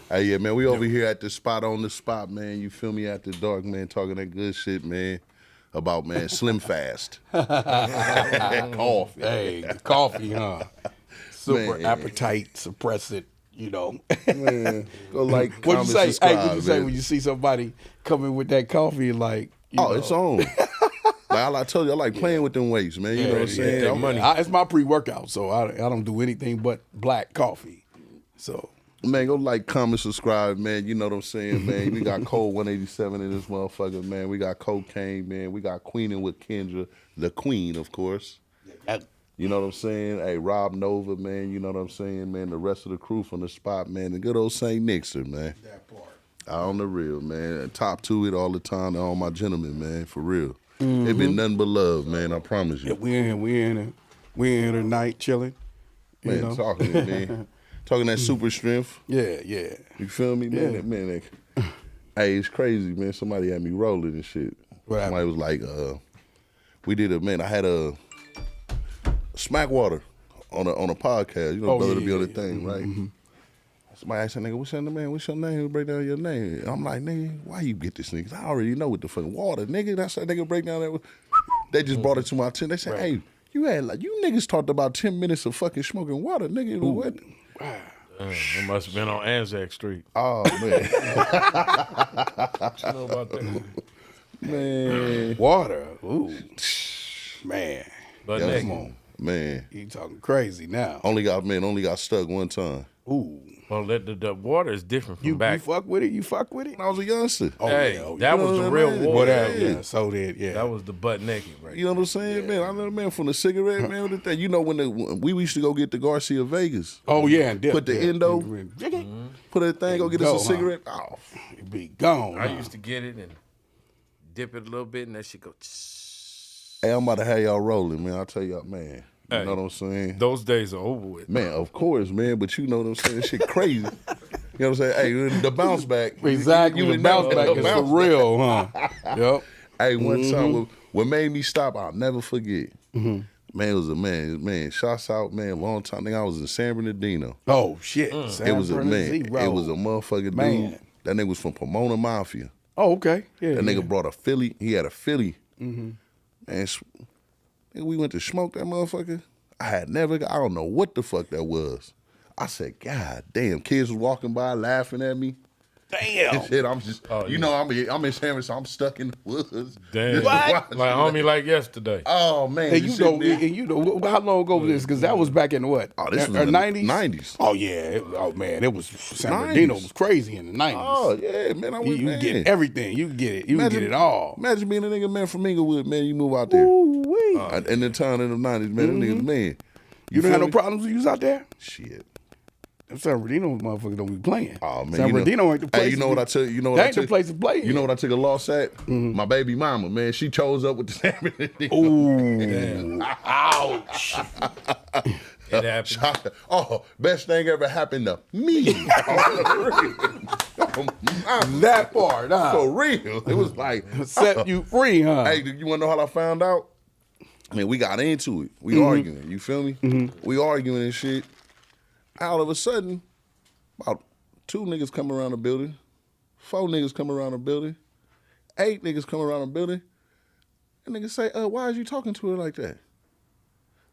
Hey, yeah, man, we over here at the spot on the spot, man. You feel me? After dark, man, talking that good shit, man. About, man, Slim Fast. Coffee. Hey, the coffee, huh? Super Man. appetite suppressant, you know. Man, go like, What you comment, say? subscribe, Hey, what you say man. when you see somebody coming with that coffee? Like, you know. It's on. Like I told you, I like playing with them weights, man. You know what I'm saying? It's my pre-workout, so I don't do anything but black coffee. So. Man, go like, comment, subscribe, man. You know what I'm saying, man. We got Code 187 in this motherfucker, man. We got Kokane, man. We got Queening with Kendra, the Queen, of course. You know what I'm saying? Hey, Rob Nova, man. You know what I'm saying, man. The rest of the crew from the spot, man. The good old St. Nixon, man. That part. Out on the real, man. And top to it all the time to all my gentlemen, man. For real. It been nothing but love, man. I promise you. Yeah, we in here tonight chilling. Man, know? talking it, man. Talking that super strength. Yeah. You feel me, man? Yeah. Man, hey, it's crazy, man. Somebody had me rolling and shit. What Somebody was like, we did I had a smack water on a podcast. You know, brother to be on the thing, right? Mm-hmm. Somebody asked that nigga, what's your name? What's your name? He'll break down your name. And I'm like, nigga, why you get this nigga? I already know what the fucking water, nigga. That's that nigga break down that. They just brought it to my attention. They said, hey, you niggas talked about 10 minminutes of fucking smoking water, nigga. What? It must have been on Anzac Street. Oh, man. What you know about that? Man. Water. Ooh. Man. But Yeah, nigga, come on. Man. You talking crazy now. Only got stuck one time. Ooh. well, the water is different from You back. fuck with it? You fuck with it? When I was a youngster. Oh, Hey, yeah. that was the real water. Whatever. Yeah. Yeah. So did, yeah. That was the butt naked, right? You know what I'm saying, man? I know, man, from the cigarette, man, with the thing. You know when we used to go get the Garcia Vegas. Oh, yeah. And dip, Put the endo. Put that thing, go get us a cigarette. Oh, It be gone. I used to get it and dip it a little bit, and that shit go. hey, I'm about to have y'all rolling, man. I'll tell y'all, man. You Hey. know what I'm saying? Those days are over with. Man, of course, man, but you know what I'm saying? Shit crazy. You know what I'm saying? Hey, the bounce back. Exactly. You The would bounce never- back is bounce for real, huh? Yep. Hey, one time, what made me stop, I'll never forget. Man, it was a man. Shouts out, man. Long time. Nigga, I was in San Bernardino. Oh, shit. It was a man. It was a motherfucking Man. dude. That nigga was from Pomona Mafia. Oh, okay. Yeah. That yeah. nigga brought a Philly. He had a Philly. And we went to smoke that motherfucker. I don't know what the fuck that was. I said, God damn, kids was walking by laughing at me. Damn. And shit, I'm just, Oh, you know, I'm in San Francisco, I'm stuck in the woods. Damn. Just What? watching Like homie, like yesterday. Oh, man. And just you know, sitting there. how long ago was this? Because that was back in what? Oh, this was in the 90s? 90s. Oh, yeah. Oh, man. It was, San Bernardino was crazy in the 90s. Oh, yeah, man. I was, You man. get everything. You get it. You can get it all. Imagine being a nigga, man, from Inglewood, man. You move out there. Ooh-wee. In the town in the 90s, man. Them niggas, man. You don't feel have no me? problems when you was out there? Shit. Them San Bernardino motherfuckers don't be playing. Oh, man. San Bernardino ain't the place. Hey, you know what I tell you? You know what That I ain't the took? place to play. You know what I took a loss at? My baby mama, man. She chose up with the San Bernardino. Ooh. Ouch. It happened. Oh, best thing ever happened to me. That part, huh? For real. It was like, Set you free, huh? hey, you want to know how I found out? I mean, we got into it. We arguing. You feel me? We arguing and shit. All of a sudden, about 2 niggas come around the building, 4 niggas come around the building, 8 niggas come around the building, and niggas say, why is you talking to her like that?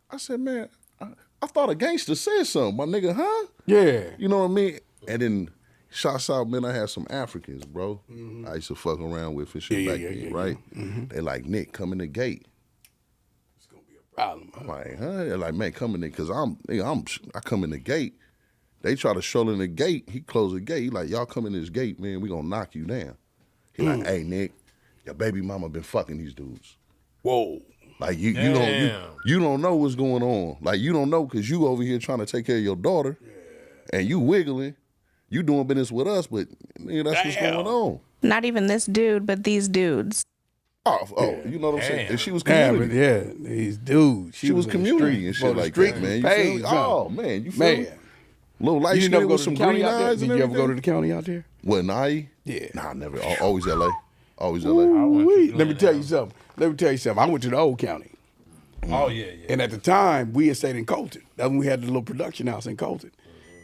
I said, man, I thought a gangster said something, my nigga, huh? Yeah. You know what I mean? And then, shots out, man, I had some Africans, bro. I used to fuck around with and shit back then, right? They like, Nick, come in the gate. It's going to be a problem. I'm like, huh? They're like, man, come in there, because I come in the gate. They try to stroll in the gate. He closed the gate. He like, y'all come in this gate, man, we gonna knock you down. He like, hey, Nick, your baby mama been fucking these dudes. Whoa. Like, you Damn. don't know what's going on. Like, you don't know because you over here trying to take care of your daughter, and you wiggling. You doing business with us, but nigga, that's what's going on. Not even this dude, but these dudes. Oh, you know what I'm saying? And she was Yeah, community. but yeah, these dudes. She was in the community street and before shit the like street that, man. You was feel paid, me? son. Oh, man, you feel me? Man. Little light You skin never go with to some the county green out there? eyes Did and you ever go to everything. the county out there? What, Nye? Yeah. Nah, never. Always LA. Always LA. Ooh-wee. Let me tell you something. I went to the old county. Oh yeah, yeah. And at the time, we had stayed in Colton. That's when we had the little production house in Colton.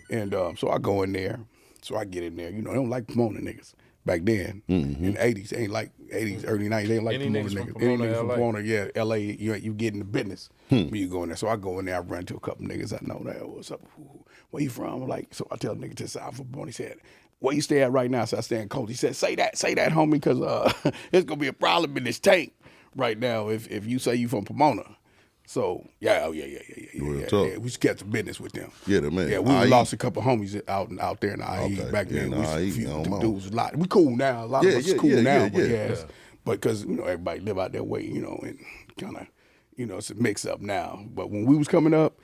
And so I go in there, So I get in there. You know, they don't like Pomona niggas back then. In the 80s, they ain't like 80s, early 90s. They ain't like Any Pomona niggas from niggas. Pomona, Any niggas from LA? Pomona, yeah, LA, you get in the business when you go in there. So I go in there, I run to a couple niggas I know that. What's up? Where you from? I'm like, so I tell the nigga to the south of Pomona. He said, where you stay at right now? So I stay in Coach. He said, say that, homie, because it's gonna be a problem in this tank right now if you say you from Pomona. So yeah. We just kept the business with them. Yeah, the man. Yeah, we lost a couple homies out there in the IE Okay. back Yeah, then. in the IE, Them dudes a lot. We cool now. A lot of us is cool now. But but because everybody live out their way, and kind of it's a mix up now. But when we was coming up,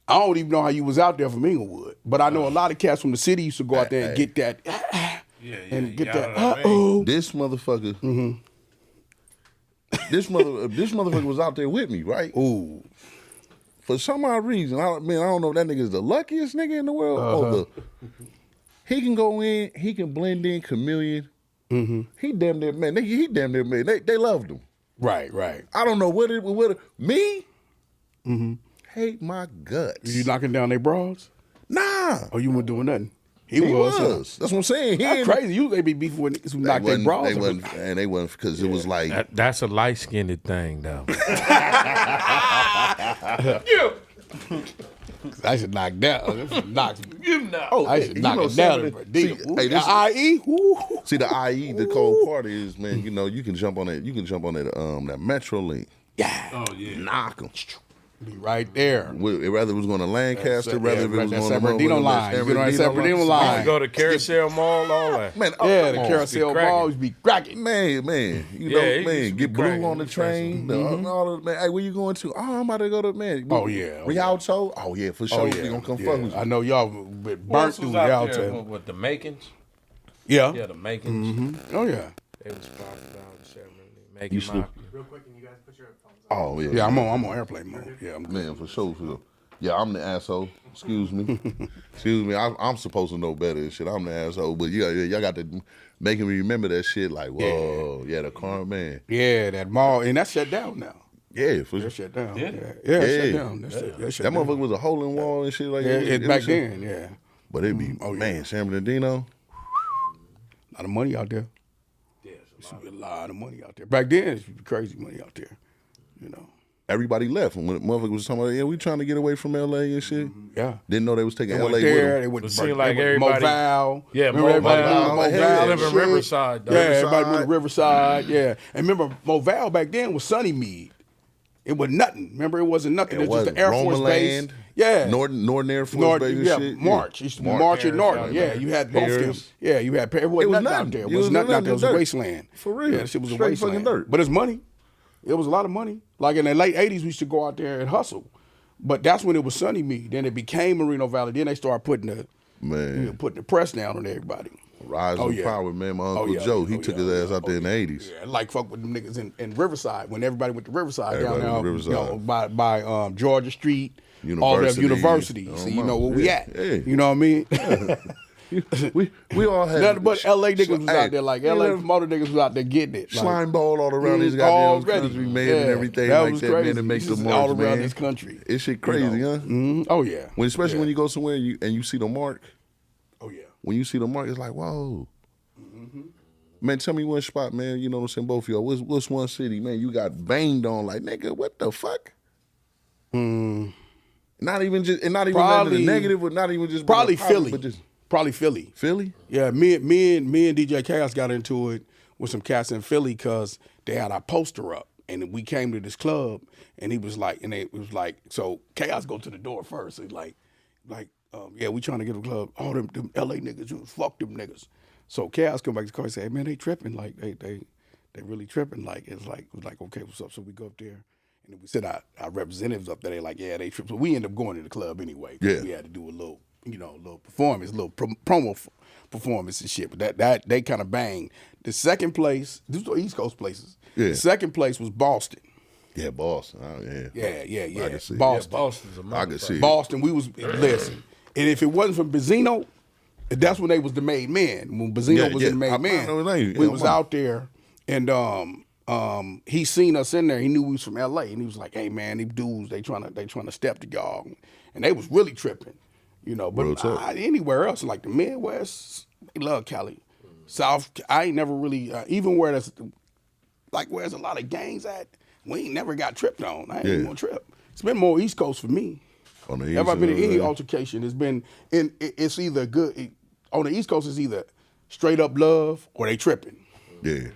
I don't even know how you was out there from Inglewood. But I know a lot of cats from the city used to go out there and get that and get that This motherfucker. This motherfucker was out there with me, right? Ooh. For some odd reason, I don't know if that nigga is the luckiest nigga in the world. He can go in, he can blend in, chameleon. He damn near man. He damn near man. They loved him. Right. I don't know what me. Hate my guts. You knocking down their bras? Nah. Oh, you weren't doing nothing. He was. That's what I'm saying. That's crazy. You they be beefing with niggas who knock their bras. They wasn't because it was like That's a light-skinned thing, though. I should knock down. I should you knock know, it down. The IE. See, the IE, the cold part is, man, you can jump on that. You can jump on that Metro link. Yeah. Oh, yeah. Knock them. Be right there. Whether it was going to Lancaster, whether it was going to San Bernardino line. You get on that San Bernardino line. You go to Carousel Mall, all that. Man, Yeah, the carousel balls be cracking. Man, get blue cracking. on the train. All of, man, hey, where you going to? Oh, I'm about to go to Oh, yeah. Rialto. Oh yeah, for sure. Oh, We gonna come fuck with you. I know y'all been burnt through Rialto. With the Makins. Yeah. Yeah, the Makins. Oh yeah. They was popping down the San Bernardino. Making Mafia. Real quick, can you guys put your phones on? Oh yeah. Yeah, I'm on airplane mode. Yeah, I'm good. Man, for sure. Yeah, I'm the asshole. Excuse me. I'm supposed to know better and shit. I'm the asshole. But y'all got to making me remember that shit. Like, whoa, yeah, the car man. Yeah, that mall and that's shut down now. Yeah, for That sure. shut down. Yeah. Yeah, shut down. That shut That down. motherfucker was a hole in wall and shit like that. It back then, yeah. But it be, man, San Bernardino. A lot of money out there. Yeah, a lot of money out there. Back then, it used to be crazy money out there. Everybody left. And when the motherfucker was talking about, yeah, we trying to get away from LA and shit. Yeah. Didn't know they was taking They LA went with there. them. They went It to seemed like everybody- Moval. Yeah, Remember everybody Moval. moved to Hell yeah. Moval. Live in and shit? Riverside, though. Yeah, everybody Riverside. moved to Riverside. Yeah, and remember Moval back then was Sunnymead. It was nothing. Remember, it wasn't nothing. It It was just wasn't. the Air Force base. Romaland, Yeah. Northern Air Force Base and yeah, shit. March. It used to be March and Norton. Yeah, you had both of them. Paris. Yeah, you had Paris. It wasn't nothing out there. It was nothing out there. It was a dirt. wasteland. For real. Yeah, that shit was a Straight wasteland. fucking dirt. But it's money. It was a lot of money. Like in the late 80s, we used to go out there and hustle. But that's when it was Sunnymead. Then it became Moreno Valley. Then they started putting the press down on everybody. Rise Oh, and yeah. power, man. My Oh, Uncle yeah. Joe, he Oh, took yeah. his ass out there in the 80s. Yeah, like fuck with them niggas in Riverside when everybody went to Riverside Everybody down went to there, Riverside. by Georgia Street, all them universities. Oh, So you know where we yeah. at. Yeah. You know what I mean? We all had Nothing but LA niggas was Hey, out there, like LA promoter niggas was out there getting it. Like, slime ball all around this already. goddamn country, man, Yeah, and everything that like was that, crazy. man. It makes This the is marks, all around man. this country. It's shit crazy, huh? Oh yeah. Especially Yeah. when you go somewhere and you see the mark. Oh yeah. When you see the mark, it's like, whoa. Man, tell me one spot, man. You know what I'm saying? Both of y'all. What's one city, man? You got banged on, like, nigga, what the fuck? Not even just, and not even Probably- the negative, or not even just Probably positive, Philly. but just Probably Philly. Philly. Yeah, me and DJ Chaos got into it with some cats in Philly because they had our poster up, and we came to this club, and he was like, and it was like, so Chaos go to the door first. He's like, yeah, we trying to get a club. All them LA niggas, fuck them niggas. So Chaos come back to the car and say, hey man, they tripping, like they really tripping. Like it was like okay, what's up? So we go up there. And we sent our representatives up there. They like, yeah, they tripped. So we end up going to the club anyway. Yeah. We had to do a little, little performance, a little promo performance and shit. But that they kind of banged. The second place, these were East Coast places. Yeah. The second place was Boston. Yeah, Boston. Oh, yeah. Yeah. I can see it. Boston. Boston's a I can see it. Boston, we was, listen. And if it wasn't for Benzino, that's when they was the made men. When Benzino was the I made man, know his name. we Yeah, was I'm- out there, and he seen us in there. He knew we was from LA, and he was like, "Hey man, these dudes, they trying to step to y'all," and they was really tripping. You know, Real but talk. anywhere else, like the Midwest, they love Cali. South, I ain't never really, even where there's, like where there's a lot of gangs at, we ain't never got tripped on. I ain't even gonna trip. It's been more East Coast for me. On the Have I been in East any Side, altercation? It's either good, on the East Coast, it's either straight up love or they tripping. yeah.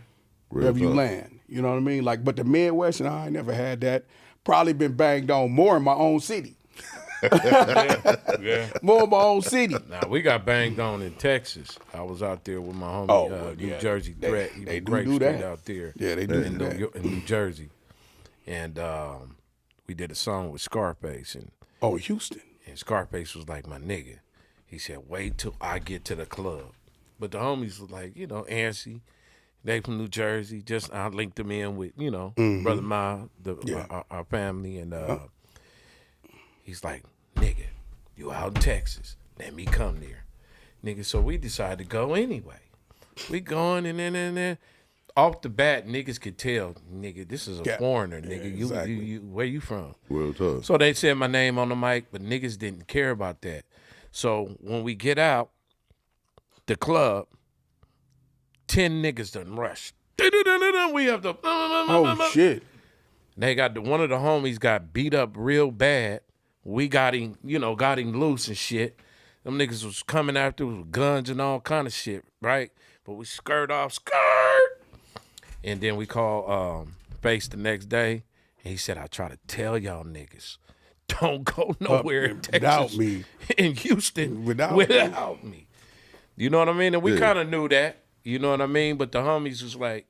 Real Wherever you talk. land. You know what I mean? Like, but the Midwest, and I ain't never had that. Probably been banged on more in my own city. Yeah. More in my own city. Now we got banged on in Texas. I was out there with my homie, New yeah. Jersey Threat. He They was do Grape do Street that. out there. Yeah, they do in do that. New Jersey, and we did a song with Scarface, and Oh, Houston. Scarface was like, my nigga. He said, wait till I get to the club. But the homies was like, antsy. They from New Jersey. Just I linked them in with, Brother Ma, our family, and he's like, nigga, you out in Texas. Let me come there. Nigga, so we decided to go anyway. We going and then off the bat, niggas could tell, nigga, this is a foreigner, nigga. exactly. You where you from? Real talk. So they said my name on the mic, but niggas didn't care about that. So when we get out the club, 10 niggas done rush. We have to. Oh, shit. They got one of the homies got beat up real bad. We got him, got him loose and shit. Them niggas was coming after with guns and all kind of shit, right? But we skirt. And then we called Face the next day, and he said, I try to tell y'all niggas, don't go nowhere in Texas. without me. In Houston. Without me. You know what I mean? And we kind of knew that. You know what I mean? But the homies was like,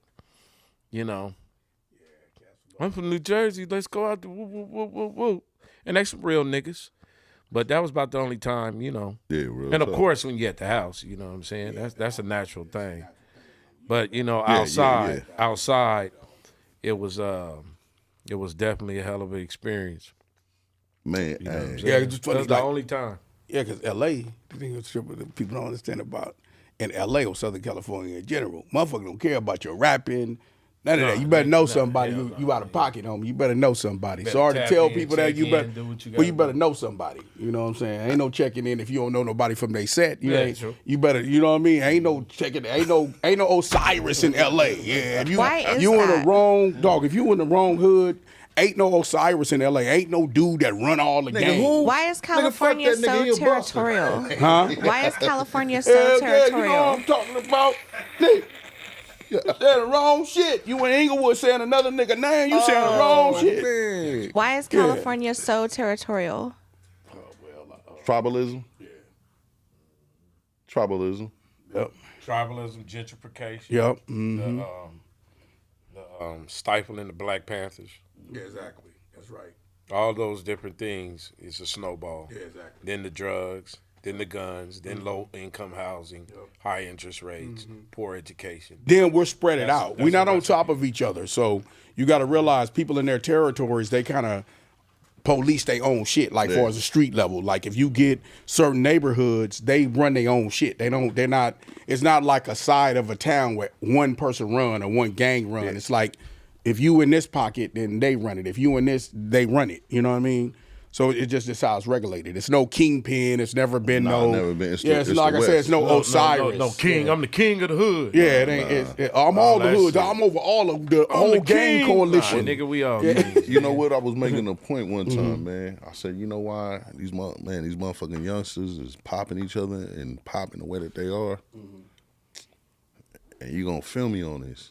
I'm from New Jersey. Let's go out there. Woo, woo, woo, woo, woo. And they some real niggas. But that was about the only time, Yeah, real And of talk. course, when you're at the house, you know what I'm saying? That's a natural thing. But outside, it was definitely a hell of an experience. Man, You know what I'm hey, saying? Yeah, it's just funny, That's the like- only time. Yeah, because L.A., the thing is, people don't understand about, in L.A. or Southern California in general, motherfuckers don't care about your rapping, none of that. You better know somebody. You out of pocket, homie. You better know somebody. Sorry to tap tell in, people that check you in, better, do what you well, you gotta better know somebody. You know what I'm saying? Ain't no checking in if you don't know nobody from they set. You Yeah, ain't, true. you better, you know what I mean? Ain't no checking, ain't no Osiris in L.A. Yeah, if you, Why is you in that? the wrong, dog, if you in the wrong hood, ain't no Osiris in L.A. Ain't no dude that run all the game. who? Why is Nigga, fuck California that nigga, he so a buster. territorial? Huh? Why is California so Hell yeah, territorial? you know what I'm talking about. Nigga, you saying the wrong shit. You in Inglewood saying another nigga name, you saying the wrong shit. Man. Why is California so territorial? Tribalism. Tribalism. Yep. Tribalism, gentrification. Yep. The stifling the Black Panthers. Yeah, exactly. That's right. All those different things is a snowball. Yeah, exactly. Then the drugs, then the guns, then low income housing, high interest rates, poor education. Then we're spread it out. We're that's not a on recipe. top of each other. So you got to realize people in their territories, they kind of police their own shit, like far as the street level. Like if you get certain neighborhoods, they run their own shit. They're not, it's not like a side of a town where one person run or one gang run. It's like if you in this pocket, then they run it. If you in this, they run it. You know what I mean? So it just is how it's regulated. It's no kingpin. It's never been Nah, no. never been. It's yeah, the- it's it's like the I said, it's no West. Osiris. No king. I'm the king of the hood. Yeah, it ain't. I'm all the that hoods. shit. I'm over all of the whole the gang king. coalition. Nah, nigga, we all kings. You know what? I was making a point one time, man. I said, you know why these motherfucking youngsters is popping each other and popping the way that they are, and you gonna film me on this?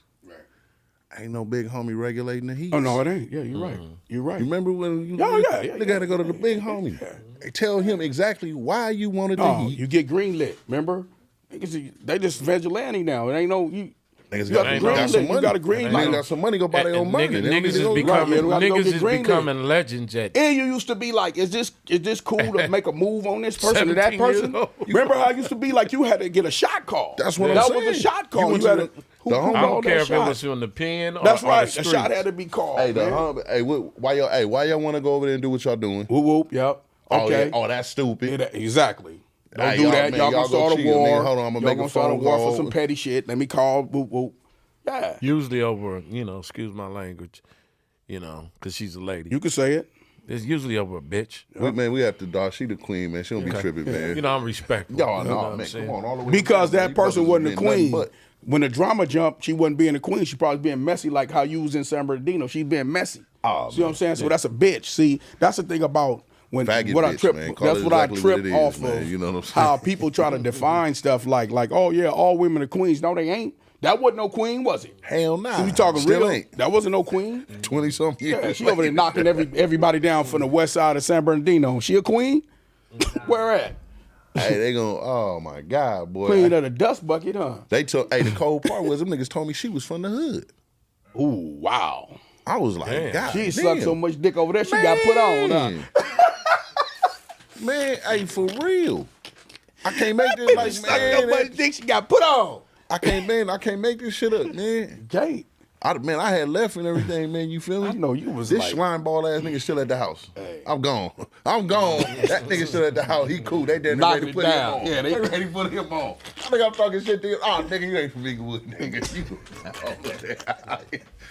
Ain't no big homie regulating the heat. Oh no, it ain't. Yeah, you're right. You're right. You remember when you yeah, gotta go to the big homie. They tell him exactly why you wanted the Oh, heat. you get greenlit. Remember? Niggas, they just vigilante now. It ain't no you. Niggas You got got, the green got lit. some You money. got a green Niggas light. got some money. Go buy their own money. They don't need Niggas to is go- becoming Right, yeah, we gotta go niggas get is green lit. becoming legends at And you used to be like, is this cool to make a move on this person or that 17 years person? old. Remember how it used to be like you had to get a shot call. That's what I'm that saying. was a shot call. You You, went had to to. the Who home- called I don't that care if shot? it was on the pen or That's or right. the A shot streets. had to be called. Hey, man. why y'all want to go over there and do what y'all doing? Whoop whoop. Yep. Oh, Okay. yeah. Oh, that's stupid. Yeah, exactly. Don't Hey, do y'all, that. man, Y'all y'all gonna go start a chill, war. nigga. Hold on, I'ma Y'all make a gonna start a phone war call. for some petty shit. Let me call. Whoop whoop. Yeah. Usually over, excuse my language, because she's a lady. You can say it. It's usually over a bitch. We have to, dog. She the queen, man. She don't be tripping, man. You know, I'm respectful. Y'all You know know, what I'm man. saying? Come on, all the way. Because to that person wasn't the queen. But When the drama jumped, she wasn't being the queen. She probably being messy like how you was in San Bernardino. She's being messy. Oh, see what I'm saying? So that's a bitch. See, that's the thing about when Faggot what I bitch, trip. man. Call That's it what I exactly trip what it is, off man. of. You know what I'm saying? How people try to define stuff like oh yeah, all women are queens. No, they ain't. That wasn't no queen, was it? Hell nah. So we talking Still real? ain't. That wasn't no queen. 20-something years. Yeah, she over there knocking everybody down from the west side of San Bernardino. She a queen? Where at? Hey, they gonna. Oh my God, boy. Queen of the dust bucket, huh? They told. Hey, the cold part was them niggas told me she was from the hood. Ooh, wow. I was like, Damn. God, She damn. sucked so much dick over there, she got put on, huh? Man, hey, for real. I can't make this like, Sucked man. so much dick, she got put on. I can't make this shit up, man. Gay. I had left and everything, man. You feel me? I know you was this like- slime ball ass nigga still at the house. I'm gone. That nigga still at the house. He cool. They dead Knocking ready to it put down. him on. Yeah, they- ready to put him on. I think I'm talking shit to you. Oh, nigga, you ain't from Inglewood, nigga.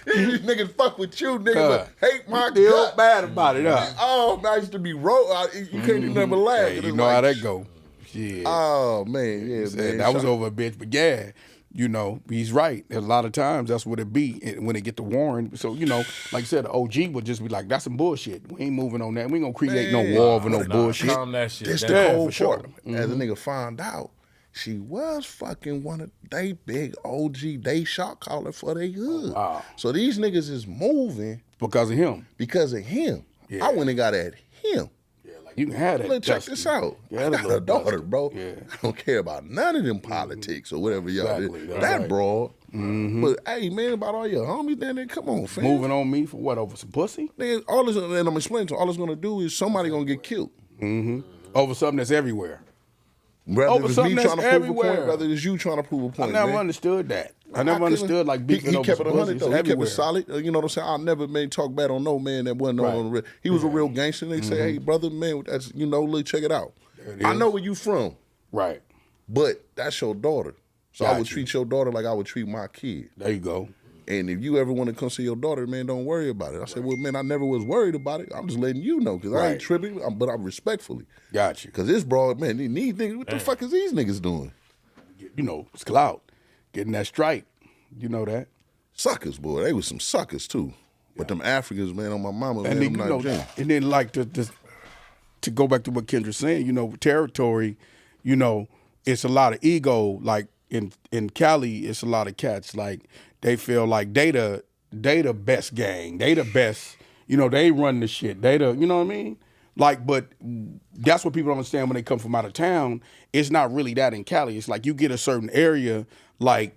These niggas fuck with you, nigga, but hate my Feel gut. bad about it, huh? Oh, man, I used to be you can't even never laugh. Hey, It's you know like, how that go. Yeah. Oh man, yeah, man. That was over a bitch, but yeah, you know, he's right. A lot of times that's what it be when it get to Warren. So, you know, like I said, the OG would just be like, that's some bullshit. We ain't moving on that. We ain't gonna create no war over no bullshit. Calm that shit This down. the Yeah, cold for sure. part. As a nigga found out, she was fucking one of they big OG, they shot caller for their hood. wow. So these niggas is moving Because of him. because of him. Yeah. I went and got at him. Yeah, like you can have that. Look, check dusty. this out. Yeah, I that got a little daughter, dusty. bro. Yeah. I don't care about none of them politics or whatever y'all Exactly, did. that's That right. broad. But hey, man, about all your homies down there, come on, fam. Moving on me for what, over some pussy? Man, all this, and I'm explaining to you, all it's gonna do is somebody gonna get killed. Over something that's everywhere. Whether Over it's something me that's trying to prove a everywhere. point, whether it's you trying to prove a I point. never man. understood that. I I never couldn't- understood like beefing he over kept it some 100 pussy. though. It's He kept everywhere. it solid. You know what I'm saying? I never talk bad on no man that wasn't Right. on the real. He was a real gangster. They say, hey, brother, man, that's look, check it out. it I is. know where you from, Right. but that's your daughter. So I Got would you. treat your daughter like I would treat my kid. There you go. And if you ever want to come see your daughter, man, don't worry about it. I said, well, man, I never was worried about it. I'm just letting you know because I Right. ain't tripping, but I'm respectfully. Got you. Because this broad, man, these niggas, what the fuck is these niggas doing? You know, it's clout. Getting that strike. You know that. Suckers, boy. They was some suckers, too. But them Africans, man, on my mama, man, And then, them you know, Nigerians. and then like to go back to what Kendra's saying, you know, territory, you know, it's a lot of ego. Like in Cali, it's a lot of cats like they feel like they the best gang, they the best, you know, they run the shit, they the, you know what I mean? Like, but that's what people don't understand when they come from out of town. It's not really that in Cali. It's like you get a certain area, like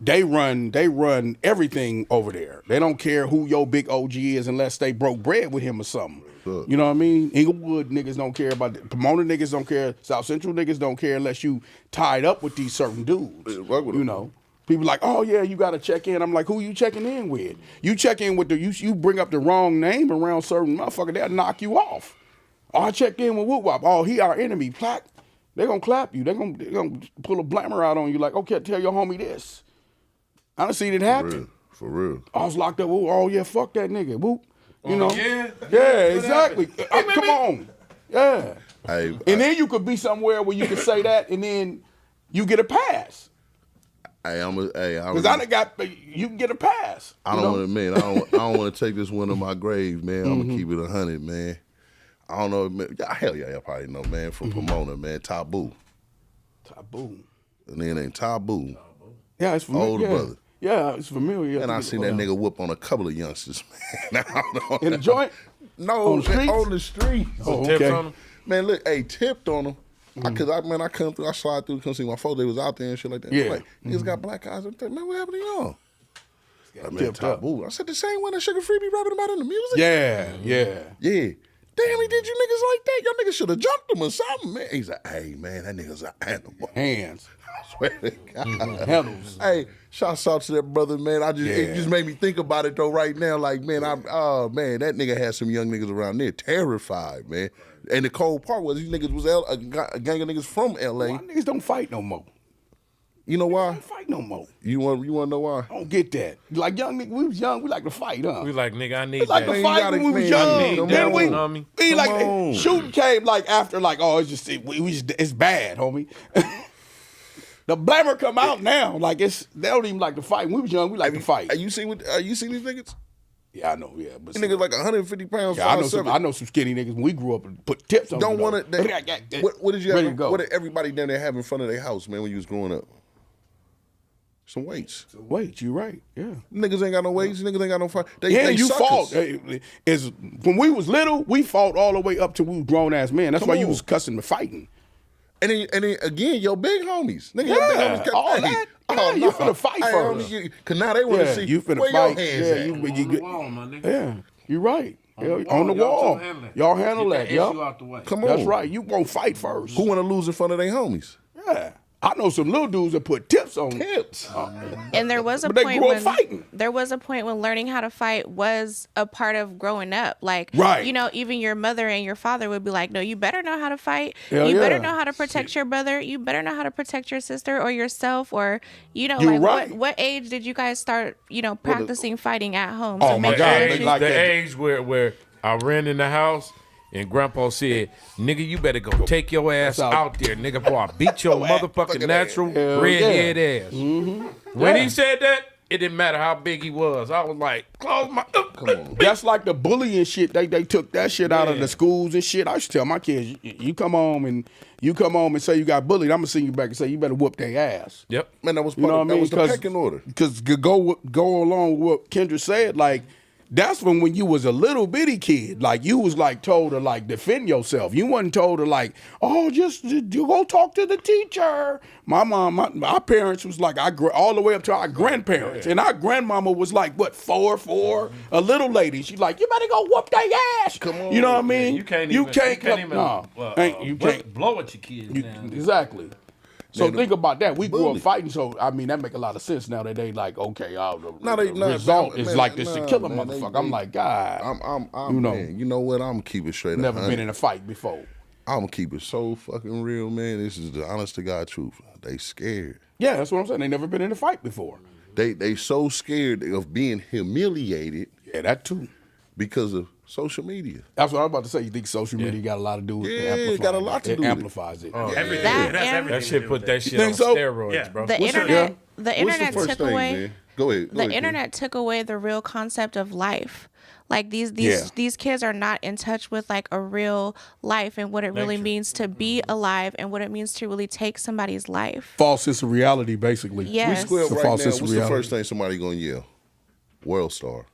they run everything over there. They don't care who your big OG is unless they broke bread with him or something. Sure. You know what I mean? Inglewood niggas don't care about it. Pomona niggas don't care. South Central niggas don't care unless you tied up with these certain dudes. Yeah, fuck with You them. know? People like, oh yeah, you gotta check in. I'm like, who you checking in with? You check in with you bring up the wrong name around certain motherfucker, they'll knock you off. Oh, I checked in with Whoop Wop. Oh, he our enemy. Plaque. They gonna clap you. They gonna pull a blammer out on you like, okay, tell your homie this. I done seen it happen. For real. I was locked up. Oh yeah, fuck that nigga. Whoop. You know? yeah? Yeah, exactly. Come on. Yeah. Hey, And then you could be somewhere where you could say that and then you get a pass. I Because I done got, you can get a pass. I you don't know? want to, man. I don't want to take this one to my grave, man. I'm gonna keep it 100, man. I don't know, man. Hell yeah, y'all probably know, man. From Pomona, man. Taboo. Taboo. And then ain't Taboo. Yeah, it's familiar. Older yeah. brother. Yeah, it's familiar. And I seen that nigga whoop on a couple of youngsters, man. I don't know. In the joint? No, On the man, streets? on the street. Oh, Tips okay. on them? Man, look, hey, tipped on them. Cause I come through, I slide through, come see my folks. They was out there and shit like that. Yeah. Like, niggas got black eyes. I'm thinking, man, what happened to y'all? Like, man, tipped up. Taboo. I said the same one that Sugar Free be rapping about in the music. Yeah, yeah. Yeah. Damn, he did you niggas like that. Y'all niggas should have jumped him or something, man. He's like, hey, man, that nigga's an animal. Hands. I swear to God. Handles. Hey, shouts out to that brother, man. It just made me think about it though right now. Like, man, oh man, that nigga had some young niggas around there terrified, man. And the cold part was these niggas was a gang of niggas from LA. Why niggas don't fight no more? You know why? Don't fight no more. You want to know why? I don't get that. Like young nigga, we was young. We like to fight, huh? We like, nigga, I need We like that. to Man, fight you gotta- when we was man, young. I need Then that, we homie. Come like on. shooting came like after like it's just it's bad, homie. The blamer come out now like they don't even like to fight. When we was young, we like to fight. You seen these niggas? Yeah, I know. Yeah, but These niggas like 150 pounds. yeah, I know 5'7". some. I know some skinny niggas. When we grew up and put tips on. Don't them, want though. to. What did you Ready have? to go. What did everybody down there have in front of their house, man, when you was growing up? Some weights. Wait, you right? Yeah. Niggas ain't got no weights. Niggas ain't got no fight. They You suckers. fought. Is when we was little, we fought all the way up to we was grown ass men. That's Come why you on. was cussing and fighting. And then again, your big homies. Nigga, your Yeah, big homies kept all hey, that. Yeah, you finna fight first. Cause now they want to Yeah, see you finna where fight. your hands Yeah, at. you On the wall, my nigga. Yeah, you right. Yeah, the on the wall. wall. Y'all handle that. Get that issue Yeah. out the way. Come on. That's right. You gonna fight first. Who want to lose in front of their homies? Yeah. I know some little dudes that put tips on. Tips. And there was a But they point grew up when fighting. there was a point when learning how to fight was a part of growing up. Like, Right. you know, even your mother and your father would be like, "No, you better know how to fight. Hell you better yeah. know how to protect your brother. You better know how to protect your sister or yourself." Or, you know, You're like right. what age did you guys start, you know, practicing fighting at home? Oh, my make God, sure they that you- like the that. age where I ran in the house and Grandpa said, "Nigga, you better go take your ass out. out there, nigga, before I beat your motherfucking natural Hell redhead ass." When Yeah. he said that, it didn't matter how big he was. I was like, "Close my." Come on. That's like the bullying shit. They took that shit out of the schools and shit. I used to tell my kids, you come home and say you got bullied, I'm gonna send you back and say you better whoop their ass. Yep. Man, that was You part know of, what I mean? that was the pecking order. Because go along with what Kendra said, like that's when you was a little bitty kid. Like you was like told to like defend yourself. You wasn't told to like, oh, just you go talk to the teacher. My mom, my parents was like all the way up to our grandparents, and our grandmama was like what 4'4", a little lady. She's like, you better go whoop their ass. Come on. You know what I mean? You can't You even. can't you can't come- even. no. Ain't- you can't. blow at your kids You- now. exactly. So Man, think about that. We grew bully. up fighting, so I mean that make a lot of sense now that they like okay, the they result is man, like this to nah, kill a man, motherfucker. they- I'm like, God, I'm You know. man, you know what? I'm keep it straight. never 100. been in a fight before. I'm gonna keep it so fucking real, man. This is the honest to God truth. They scared. Yeah, that's what I'm saying. They never been in a fight before. They so scared of being humiliated Yeah, that too. because of social media. That's what I was about to say. You think social media got a lot to do with it? Yeah, it got a lot to do with it. amplifies it. Everything. That That's and- everything. That to shit do put with that it. shit You think on so? steroids, Yeah. bro. the What's the- internet yeah. the What's the internet first took thing, away man? Go ahead. the internet took away the real concept of life. Like these kids are not in touch with like a real life and what it really means to be alive and what it means to really take somebody's life. False sense of reality, basically. Yes. We square It's a right false now. sense of What's the reality. first thing somebody gonna yell? World star.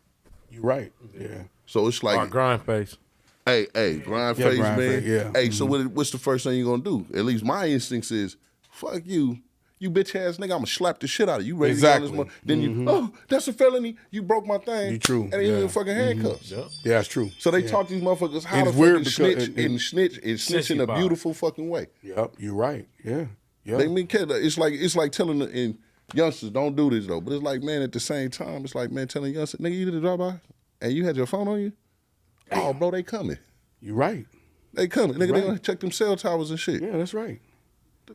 You're right. Yeah. So it's Or like, grind face. hey, grind Yeah, face, grind man. face, yeah. Hey, so what's the first thing you gonna do? At least my instincts is, fuck you. You bitch ass nigga, I'ma slap the shit out of you. Ready Exactly. to go on this Then you, oh, that's a felony. You broke my thing. You true, And then you yeah. in fucking handcuffs. Yeah, that's true. So they taught these motherfuckers how And to it's weird fucking because- snitch and snitch in a Sissy beautiful fucking way. Yep, you're right. Yeah. Yeah. They mean, it's like telling the youngsters don't do this though. But it's like, man, at the same time, it's like, man, telling youngsters, nigga, you did a drive by and you had your phone on you. Oh, bro, they coming. You're right. They coming. Nigga, they Right. gonna check them cell towers and shit. Yeah, that's right.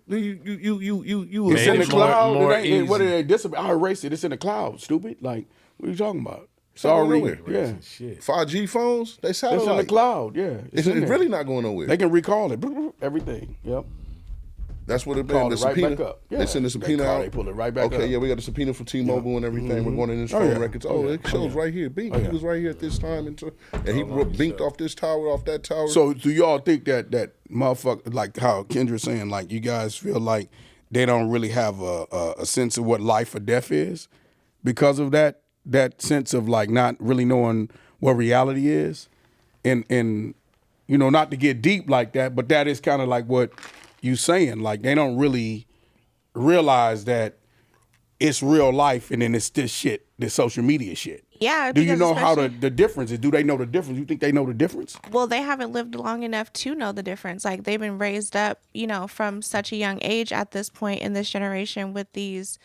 You It's Made in the it more- cloud. more It ain't, what easy. are they disappear? I erased it. It's in the cloud. Stupid. Like, what are you talking about? not going Sorry. nowhere. Yeah. Shit. 5G phones, they It's in the satellite. cloud. Yeah. It's in there. really not going nowhere. They can recall it. Everything. Yep. That's what it Call been. The it right subpoena. back up. Yeah. They send the They subpoena call- out. they pull it right back okay, up. yeah, we got the subpoena from T-Mobile and everything. We're going in his Oh, phone yeah. records. Oh, Oh, yeah. it shows right here. Bink, Oh, he yeah. was right here at this time, and he binked off this tower, off that tower. So do y'all think that motherfucker, like how Kendra's saying, like you guys feel like they don't really have a sense of what life or death is because of that sense of like not really knowing what reality is? And you know, not to get deep like that, but that is kind of like what you saying. Like they don't really realize that it's real life and then it's this shit, this social media shit. Yeah, Do you because know how especially- the difference is? Do they know the difference? You think they know the difference? Well, they haven't lived long enough to know the difference. Like they've been raised up, you know, from such a young age at this point in this generation with these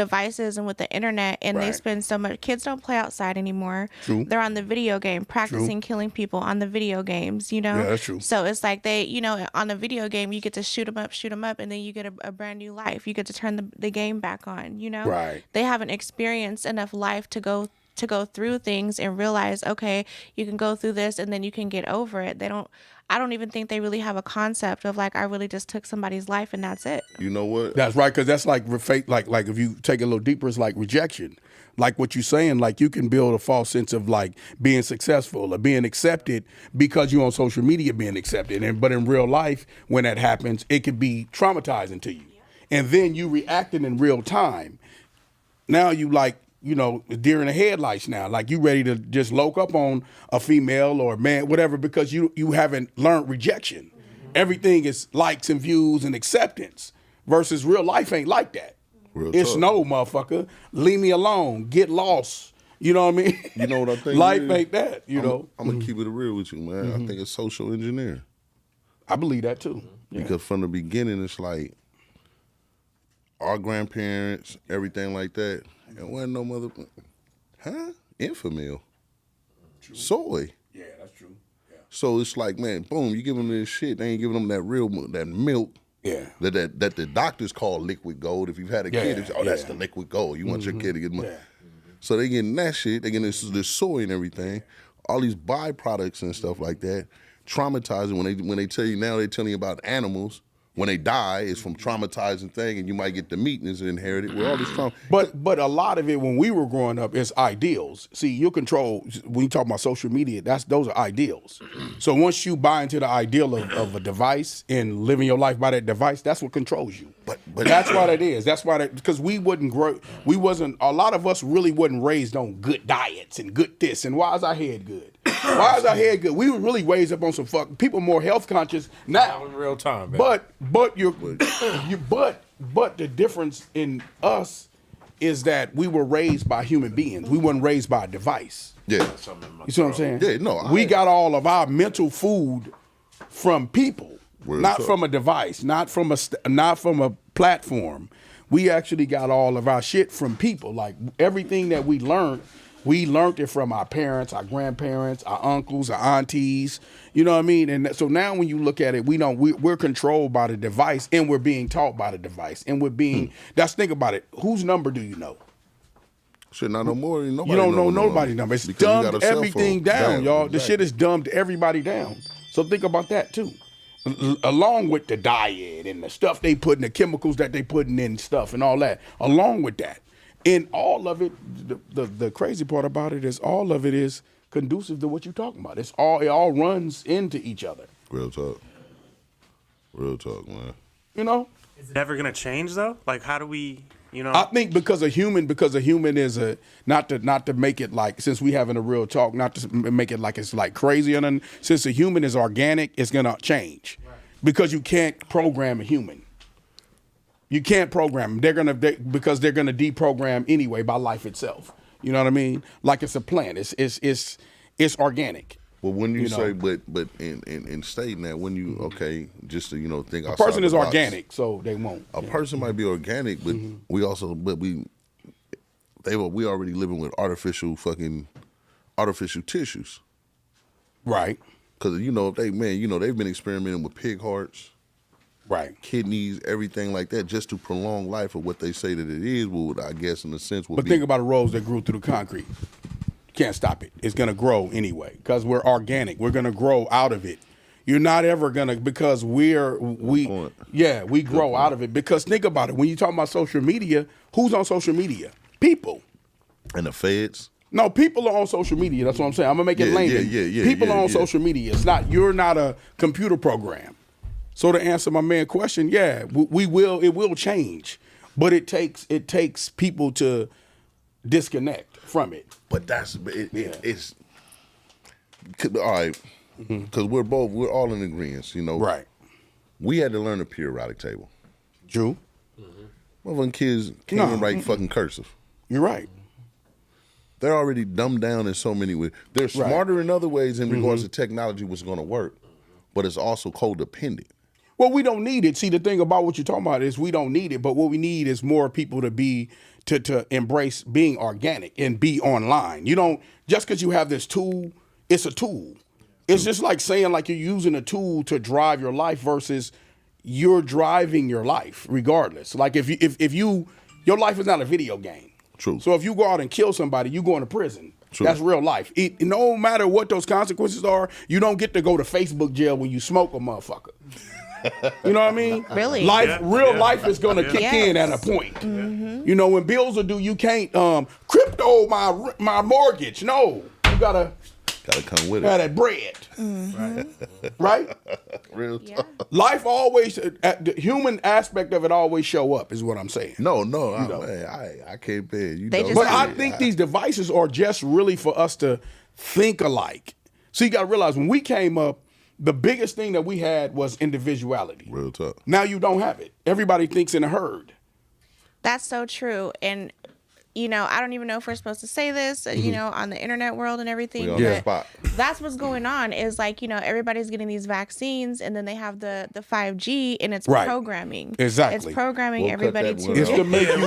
devices and with the internet, and they Right. spend so much. Kids don't play outside anymore. True. They're on the video game, practicing killing people on the video games. You know. Yeah, that's true. So it's like they, on the video game, you get to shoot them up, and then you get a brand new life. You get to turn the game back on. Right. They haven't experienced enough life to go through things and realize, okay, you can go through this and then you can get over it. I don't even think they really have a concept of like, I really just took somebody's life and that's it. You know what? That's right, because that's like like if you take it a little deeper, it's like rejection. Like what you're saying, like you can build a false sense of like being successful or being accepted because you're on social media being accepted. But in real life, when that happens, it could be traumatizing to you. And then you reacting in real time. Now you like, deer in the headlights now. Like you ready to just loke up on a female or a man, whatever, because you haven't learned rejection. Everything is likes and views and acceptance versus real life ain't like that. Real it's talk. no, motherfucker. Leave me alone. Get lost. You know what I mean? You know what I think? Life is? ain't that, I'm going to keep it real with you, man. I think it's social engineering. I believe that too. Yeah. Because from the beginning, it's like our grandparents, everything like that. It wasn't no mother, Infamil. Soy. Yeah, that's true. Yeah. So it's like, man, boom, you give them this shit. They ain't giving them that real that milk. Yeah. That the doctors call liquid gold. If you've had a kid, it's, that's the liquid gold. You want your kid to get money. Yeah. So they getting that shit. They getting this soy and everything. All these byproducts and stuff like that. Traumatizing when they tell you now, they telling you about animals. When they die, it's from traumatizing thing, and you might get the meat and it's inherited with all this trauma. But a lot of it when we were growing up is ideals. See, you control when you talk about social media. Those are ideals. So once you buy into the ideal of a device and living your life by that device, that's what controls you. But that's why that is. That's why because we wouldn't grow. We wasn't. A lot of us really wasn't raised on good diets and good this. And why is our head good? Why is our head good? We were really raised up on some people more health conscious now. In real time, man. But the difference in us is that we were raised by human beings. We weren't raised by a device. Yeah. You see what I'm saying? Yeah, no. We got all of our mental food from people, Real not talk. from a device, not from a platform. We actually got all of our shit from people. Like everything that we learned it from our parents, our grandparents, our uncles, our aunties. You know what I mean? And so now when you look at it, we're controlled by the device and we're being taught by the device. And we're being, think about it. Whose number do you know? Shit, not no more. Nobody You don't know no nobody's number. It's Because you got dumbed a cell everything phone. down, Damn, y'all. The exactly. shit is dumbed everybody down. So think about that too. Along with the diet and the stuff they put in, the chemicals that they putting in stuff and all that. Along with that. And all of it, the crazy part about it is all of it is conducive to what you're talking about. It all runs into each other. Real talk. Real talk, man. You know? Is it ever gonna change though? Like, how do we, I think because a human is not to make it like, since we having a real talk, not to make it like it's like crazy or nothing. Since a human is organic, it's gonna change, because you can't program a human. You can't program them. Because they're gonna deprogram anyway by life itself. You know what I mean? Like it's a plant. It's organic. Well, when you say, know. but in stating that, when you just to think A outside person the is box. organic, so they won't. A person might be organic, but we already living with artificial tissues. Right. Because they've been experimenting with pig hearts, Right. kidneys, everything like that, just to prolong life of what they say that it is. Would I guess in a sense would But be. think about the rose that grew through the concrete. Can't stop it. It's gonna grow anyway because we're organic. We're gonna grow out of it. You're not ever gonna, because we grow out of it. Because think about it. When you talk about social media, who's on social media? People. And the feds. No, people are on social media. That's what I'm saying. I'm gonna make it layman. People are on social media. You're not a computer program. So to answer my man's question, it will change. But it takes people to disconnect from it. But it's all right, because we're all in agreement, Right. We had to learn the periodic table. True. Motherfucking kids can't even write fucking cursive. You're right. They're already dumbed down in so many ways. They're smarter in other ways in regards to technology, what's going to work, but it's also codependent. Well, we don't need it. See, the thing about what you're talking about is we don't need it, but what we need is more people to embrace being organic and be online. You don't, just because you have this tool, it's a tool. It's just like saying like you're using a tool to drive your life versus you're driving your life regardless. Like if your life is not a video game. True. So if you go out and kill somebody, you go into prison. True. That's real life. No matter what those consequences are, you don't get to go to Facebook jail when you smoke a motherfucker. You know what I mean? Really? Real life is gonna kick in at a point. You know, when bills are due, you can't crypto my mortgage. No, you gotta come with have it. that bread. Right? Real Yeah. talk. Life always, the human aspect of it always show up, is what I'm saying. No, man, I can't bear you. They know. just- But I think these devices are just really for us to think alike. So you got to realize when we came up, the biggest thing that we had was individuality. Real talk. Now you don't have it. Everybody thinks in a herd. That's so true. And, you know, I don't even know if we're supposed to say this, you know, on the internet world and everything. We on Yeah. the spot. That's what's going on is like, you know, everybody's getting these vaccines and then they have the 5G and it's Right. programming. Exactly. It's programming We'll cut everybody that to. one It's to make you.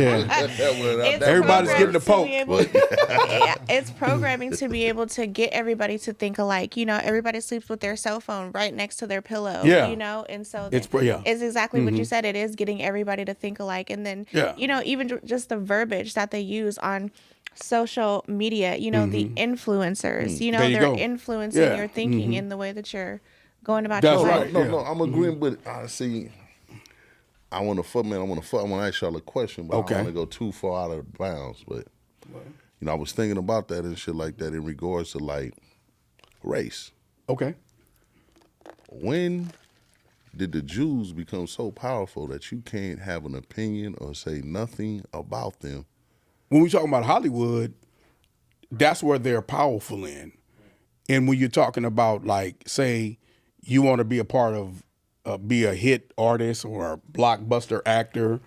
Yeah. It's Everybody's programmed getting the to poke. be able- yeah, it's programming to be able to get everybody to think alike. You know, everybody sleeps with their cell phone right next to their pillow. Yeah. You know, and so Yeah. it's exactly what you said. It is getting everybody to think alike. And then, Yeah. you know, even just the verbiage that they use on social media, you know, the influencers, you know, There you they're go. influencing Yeah. your thinking in the way that you're going about That's your right. life. No, I'm agreeing, but I see. I want to fuck, man. I want to ask y'all a question, but Okay. I don't want to go too far out of bounds. But you know, I was thinking about that and shit like that in regards to like race. Okay. When did the Jews become so powerful that you can't have an opinion or say nothing about them? When we talking about Hollywood, that's where they're powerful in. And when you're talking about, like, say you want to be a part of, be a hit artist or a blockbuster actor,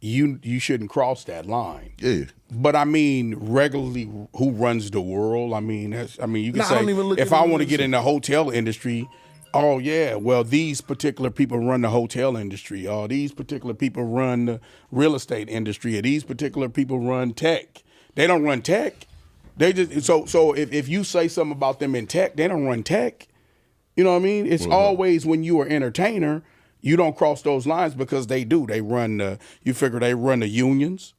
you shouldn't cross that line. Yeah. But I mean, regularly, who runs the world? I mean, you can Nah, I say don't even look if at I it want to as get a- in the hotel industry, oh yeah, well these particular people run the hotel industry. Oh, these particular people run the real estate industry. Or these particular people run tech. They don't run tech. They just so if you say something about them in tech, they don't run tech. You know what I mean? It's always when you are an entertainer, you don't cross those lines because they do. They run the. You figure they run the unions.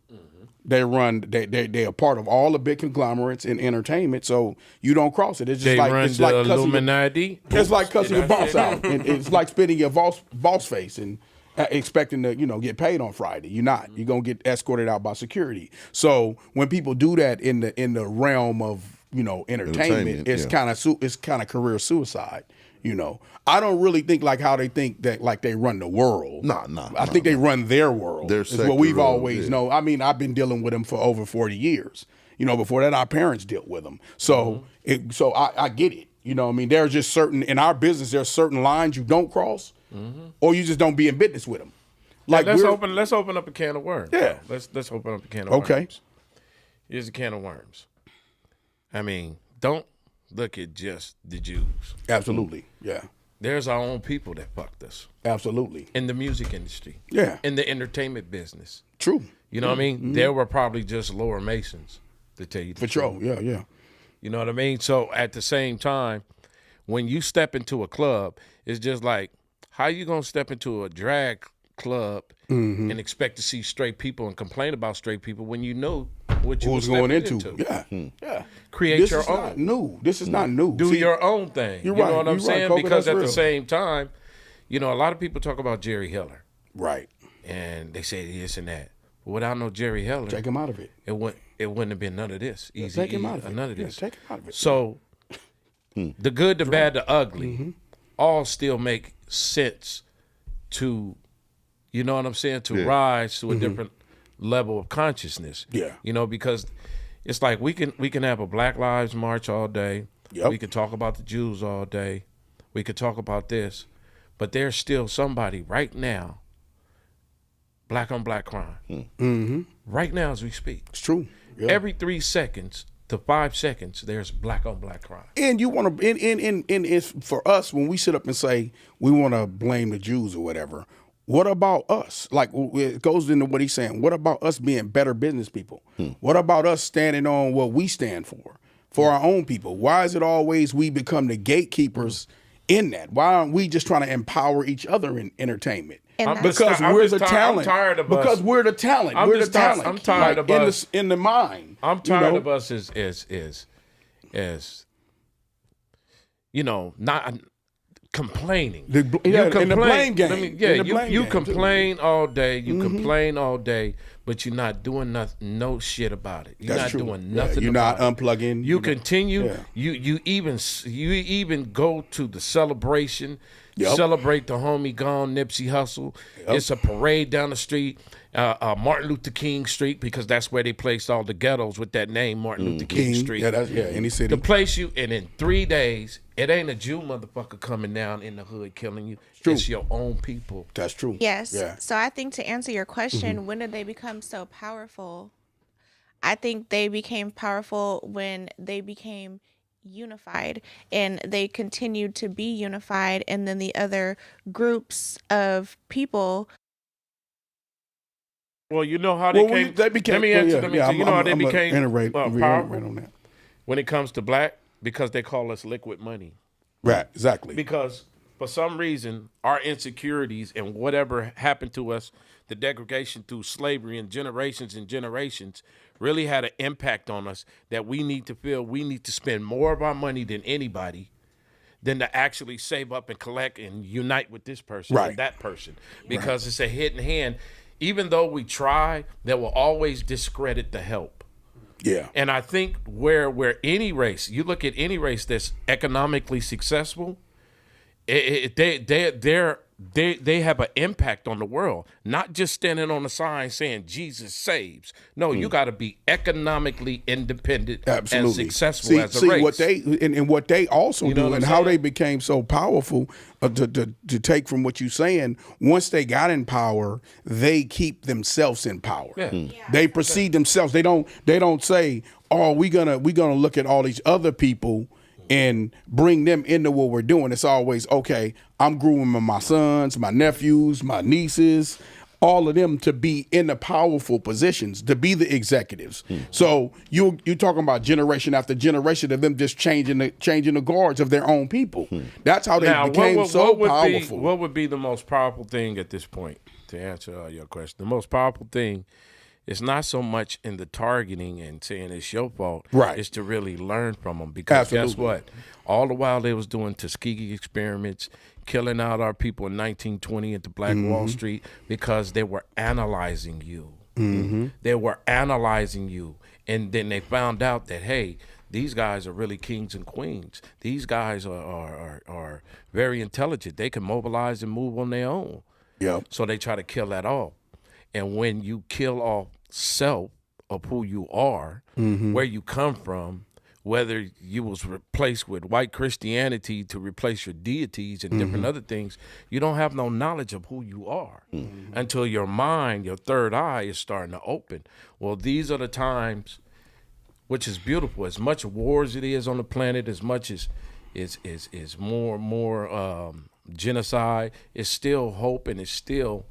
They run. They are part of all the big conglomerates in entertainment. So you don't cross it. It's just They like run it's the like cussing Illuminati. it's like cussing your That's boss out. It's like spitting your boss face and expecting to get paid on Friday. You're not. You're gonna get escorted out by security. So when people do that in the realm of entertainment, it's yeah. kind of career suicide. I don't really think like how they think that like they run the world. I think they run their world. Their It's what sector we've of, always yeah. known. I mean, I've been dealing with them for over 40 years. Before that, our parents dealt with them. So, I get it. I mean, there's just certain in our business. There's certain lines you don't cross, or you just don't be in business with them. Like let's open up a can of worms. Yeah. Let's open up a can of worms. Okay. Here's a can of worms. I mean, don't look at just the Jews. Absolutely. Yeah. There's our own people that fucked us Absolutely. in the music industry. Yeah. In the entertainment business. True. You know what I mean? There were probably just lower Masons, to tell you the For truth. sure. Yeah. You know what I mean? So at the same time, when you step into a club, it's just like, how you gonna step into a drag club and expect to see straight people and complain about straight people when you know what you Who's were going stepping into? Yeah. Create This your is not own. new. This is not new. Do See, your own thing. You're You right. know what I'm You're right, saying? Coco, Because that's at the real. same time, a lot of people talk about Jerry Heller Right. and they say this and that. But without no Jerry Heller, Take him out of it. it wouldn't have been none of this. Easy, Take him out of it. none of Yeah, this. take him out of it. So the good, the bad, the ugly, all still make sense to, you know what I'm saying, to rise to a different level of consciousness. Yeah. Because it's like we can have a Black Lives March all day. Yep. We can talk about the Jews all day. We could talk about this, but there's still somebody right now, black on black crime. Right now as we speak. It's true. Yeah. Every 3 seconds, to 5 seconds, there's black on black crime. And you want to, and it's for us when we sit up and say we want to blame the Jews or whatever. What about us? Like it goes into what he's saying. What about us being better business people? What about us standing on what we stand for our own people? Why is it always we become the gatekeepers in that? Why aren't we just trying to empower each other in entertainment? Because we're the talent. I'm tired of because us. we're the talent. We're the talent. I'm tired of us in the mind. I'm tired of us not complaining. In the blame game. You complain all day. You complain all day, but you're not doing nothing, no shit about it. You're That's not true. doing nothing. You're about not it. unplugging. You continue. Yeah. You even go to the celebration. Yep. Celebrate the homie gone Nipsey Hussle. Yep. It's a parade down the street, Martin Luther King Street, because that's where they placed all the ghettos with that name, Martin Luther King Street. Yeah, any city. The place you, and in 3 days, it ain't a Jew motherfucker coming down in the hood killing you. True. It's your own people. That's true. Yes. Yeah. So I think to answer your question, when did they become so powerful? I think they became powerful when they became unified, and they continued to be unified, and then the other groups of people. Well, you know how they came. They became. Let me answer. You know how they became powerful powerful on that. when it comes to black? Because they call us liquid money. Right. Exactly. Because for some reason, our insecurities and whatever happened to us, the degradation through slavery and generations really had an impact on us that we need to feel we need to spend more of our money than anybody than to actually save up and collect and unite with this person and that person. Because it's a hidden hand. Even though we try, that will always discredit the help. Yeah. And I think where any race, you look at any race that's economically successful, they have an impact on the world. Not just standing on the sign saying Jesus saves. No, you got to be economically independent and successful as a race. What they also do and how saying? they became so powerful to take from what you're saying. Once they got in power, they keep themselves in power. Yeah. They perceive themselves. They don't say, "Oh, we gonna look at all these other people and bring them into what we're doing." It's always, okay, I'm grooming my sons, my nephews, my nieces, all of them to be in the powerful positions, to be the executives. So you're talking about generation after generation of them just changing the guards of their own people. That's how they became so powerful. What would be the most powerful thing at this point, to answer your question? The most powerful thing is not so much in the targeting and saying it's your fault. Right. It's to really learn from them. Because Absolutely. guess what? All the while they was doing Tuskegee experiments, killing out our people in 1920 at the Black Wall Street, because they were analyzing you. They were analyzing you. And then they found out that, hey, these guys are really kings and queens. These guys are very intelligent. They can mobilize and move on their own. Yep. So they try to kill that off. And when you kill off self of who you are, where you come from, whether you was replaced with white Christianity to replace your deities and different other things, you don't have no knowledge of who you are until your mind, your third eye is starting to open. Well, these are the times, which is beautiful. As much war as it is on the planet, as much as is more genocide, it's still hope, and it's still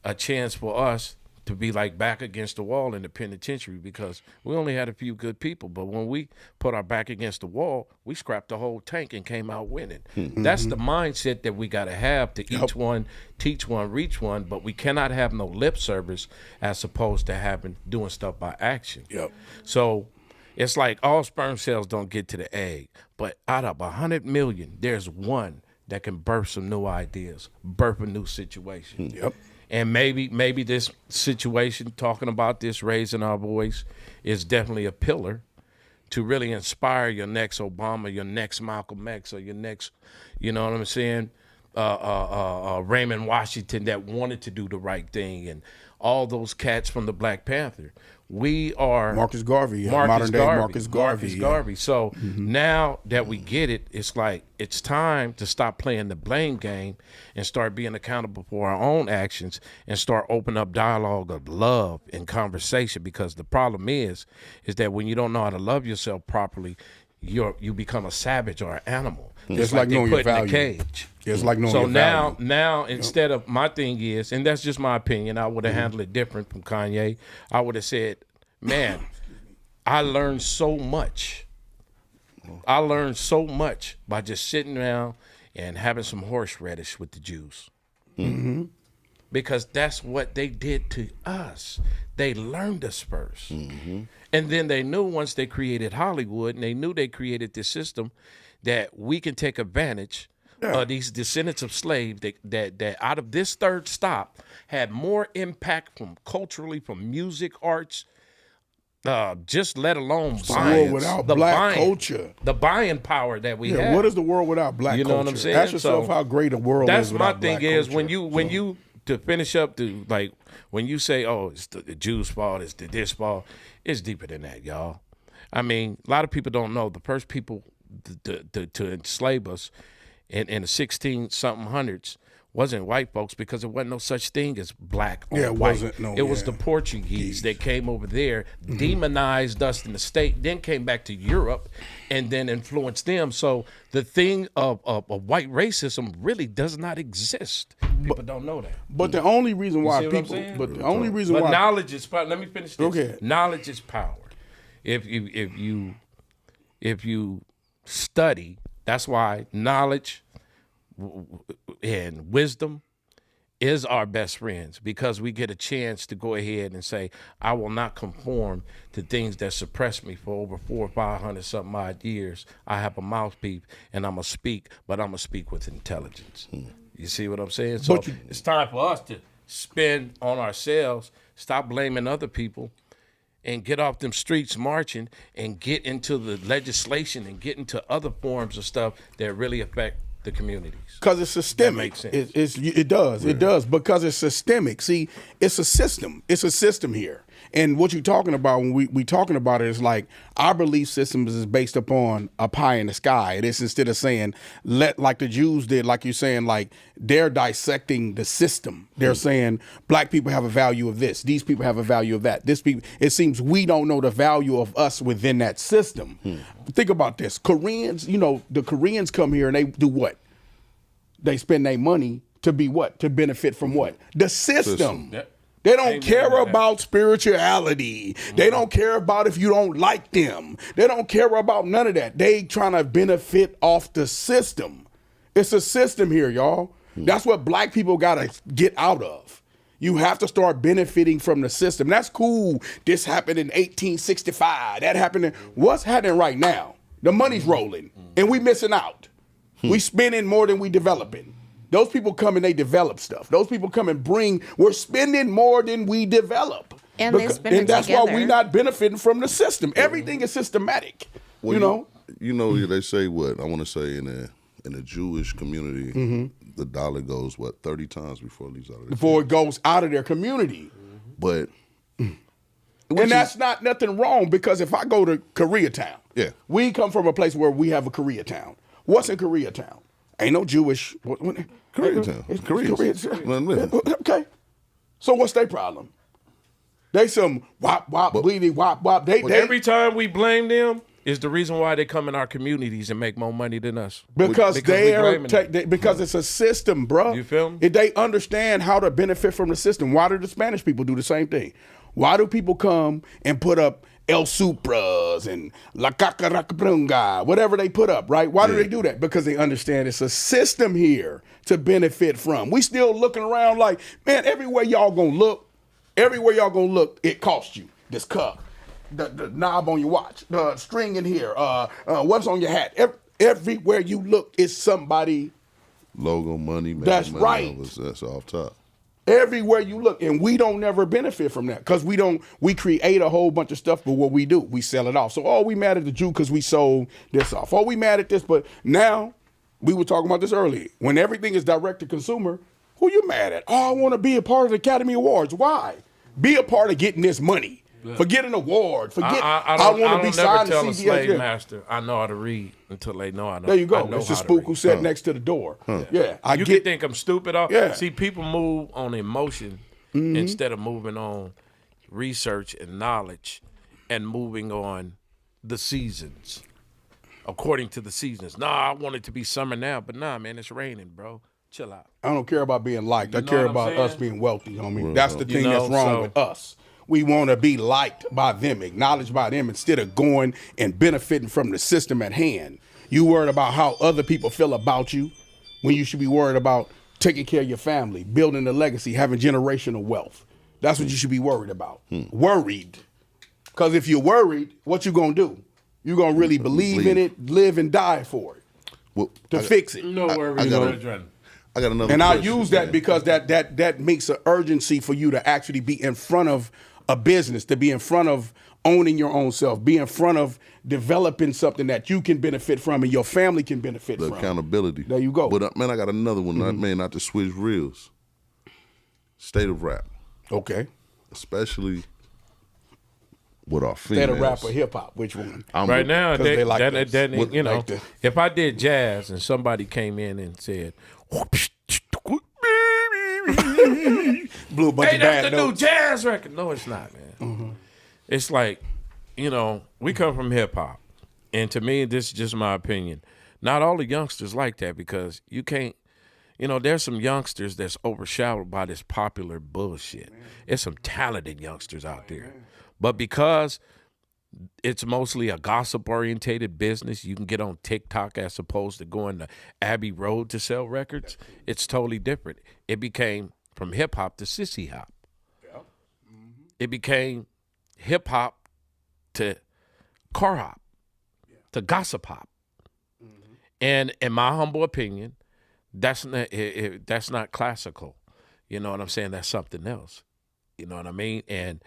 a chance for us to be like back against the wall in the penitentiary, because we only had a few good people. But when we put our back against the wall, we scrapped the whole tank and came out winning. That's the mindset that we got to have to each one, teach one, reach one. But we cannot have no lip service as opposed to doing stuff by action. So it's like all sperm cells don't get to the egg, but out of 100 million, there's one that can birth some new ideas, birth a new situation. And maybe this situation, talking about this, raising our voice, is definitely a pillar to really inspire your next Obama, your next Malcolm X, or your next, you know what I'm saying, Raymond Washington that wanted to do the right thing, and all those cats from the Black Panther. We are Marcus Garvey, Marcus modern day Marcus Garvey. Marcus Garvey. So now that we get it, it's like it's time to stop playing the blame game and start being accountable for our own actions and start opening up dialogue of love and conversation. Because the problem is that when you don't know how to love yourself properly, you become a savage or an animal. It's like knowing your put in a value. cage. It's like knowing So your value. now instead of my thing is, and that's just my opinion, I would have handled it different from Kanye. I would have said, man, I learned so much. I learned so much by just sitting around and having some horseradish with the Jews. Mm-hmm. Because that's what they did to us. They learned us first. Mm-hmm. And then they knew once they created Hollywood, and they knew they created this system, that we can take advantage of these descendants of slaves that out of this third stop had more impact from culturally, from music, arts, just let alone world without black culture. The buying power that we have. What is the world without black culture? You know what I'm saying? Ask yourself how great a world is without black culture. That's my thing is when you to finish up the like when you say, oh, it's the Jews' fault, it's this fault, it's deeper than that, y'all. I mean, a lot of people don't know the first people to enslave us in the 16-something-hundreds wasn't white folks, because there wasn't no such thing as black or white. It was the Portuguese that came over there, demonized us in the state, then came back to Europe and then influenced them. So the thing of white racism really does not exist. People don't know that. But the only reason why people, knowledge is power. Let me finish this. Okay. Knowledge is power. If you study, that's why knowledge and wisdom is our best friends, because we get a chance to go ahead and say, I will not conform to things that suppress me for over 400 or 500 something odd years. I have a mouthpiece and I'm going to speak, but I'm going to speak with intelligence. You see what I'm saying? So it's time for us to spend on ourselves, stop blaming other people, and get off them streets marching and get into the legislation and get into other forms of stuff that really affect the communities. Because it's systemic. That makes sense. It does, because it's systemic. See, it's a system. It's a system here. And what you're talking about when we talking about it is like our belief systems is based upon a pie in the sky. It is, instead of saying, like the Jews did, like you're saying, like they're dissecting the system. They're saying black people have a value of this. These people have a value of that. It seems we don't know the value of us within that system. Think about this. Koreans, the Koreans come here and they do what? They spend their money to be what? To benefit from what? The system. Yep. They don't care about spirituality. They don't care about if you don't like them. They don't care about none of that. They trying to benefit off the system. It's a system here, y'all. That's what black people got to get out of. You have to start benefiting from the system. That's cool. This happened in 1865. That happened what's happening right now? The money's rolling and we missing out. We spending more than we developing. Those people come and they develop stuff. Those people come and we're spending more than we develop. And they spend it that's together. why we're not benefiting from the system. Everything is systematic. Well, they say what? I want to say in the Jewish community, the dollar goes, 30 times before it leaves out of Before it goes out of their community. But and that's not nothing wrong, because if I go to Koreatown, we come from a place where we have a Koreatown. What's in Koreatown? Ain't no Jewish. Koreatown. It's Koreatown. Okay. So what's their problem? They some wop, bleedy, wop. Every time we blame them is the reason why they come in our communities and make more money than us. Because it's a system, bro. You feel me? They understand how to benefit from the system. Why do the Spanish people do the same thing? Why do people come and put up El Supras and La Cacaracprunga, whatever they put up, right? Why do they do that? Because they understand it's a system here to benefit from. We still looking around like, man, everywhere y'all gonna look, it costs you. This cup, the knob on your watch, the string in here, what's on your hat. Everywhere you look is somebody. Logo, money. That's money, right. That's off top. Everywhere you look, and we don't never benefit from that, because we create a whole bunch of stuff, but what we do, we sell it off. So, we mad at the Jew because we sold this off. We mad at this, but now we were talking about this earlier. When everything is direct to consumer, who you mad at? Oh, I want to be a part of the Academy Awards. Why? Be a part of getting this money. Forget an award. Forget. I want to be signed to tell a slave CBS. master I know how to read until they know I know. There you I go. know It's the how to spook read. who sat next to the door. Yeah, You can think I'm stupid. Yeah. See, people move on emotion instead of moving on research and knowledge and moving on the seasons. According to the seasons. Nah, I want it to be summer now, but nah, man, it's raining, bro. Chill out. I don't care about being liked. I know care what I'm about us saying? being wealthy, homie. That's the thing know, that's wrong so- with us. We want to be liked by them, acknowledged by them, instead of going and benefiting from the system at hand. You worried about how other people feel about you when you should be worried about taking care of your family, building a legacy, having generational wealth. That's what you should be worried about. Worried. Because if you're worried, what you going to do? You're going to really believe in it, live and die for it, Well, fix it. No worries, I got no a- adrenaline. I got another. And I question, use that man. because that makes an urgency for you to actually be in front of a business, to be in front of owning your own self, be in front of developing something that you can benefit from and your family can benefit the from. accountability. There you go. But man, I got another one. Man, not to switch reels. State of rap, Okay. especially with our females. Instead of rap or hip hop, which one? Right now, 'Cause they like this. you know, Like the- if I did jazz and somebody came in and said, Blew a bunch "Hey, of that's bad the new notes. jazz record," no, it's not, man. It's like, you know, we come from hip hop, and to me, this is just my opinion. Not all the youngsters like that because you can't. You know, there's some youngsters that's overshadowed by this popular bullshit. There's some talented youngsters out there. But because it's mostly a gossip-orientated business, you can get on TikTok as opposed to going to Abbey Road to sell records. It's totally different. It became from hip-hop to sissy hop. It became hip-hop to car hop, to gossip hop. And in my humble opinion, that's not classical. You know what I'm saying? That's something else. You know what I mean? And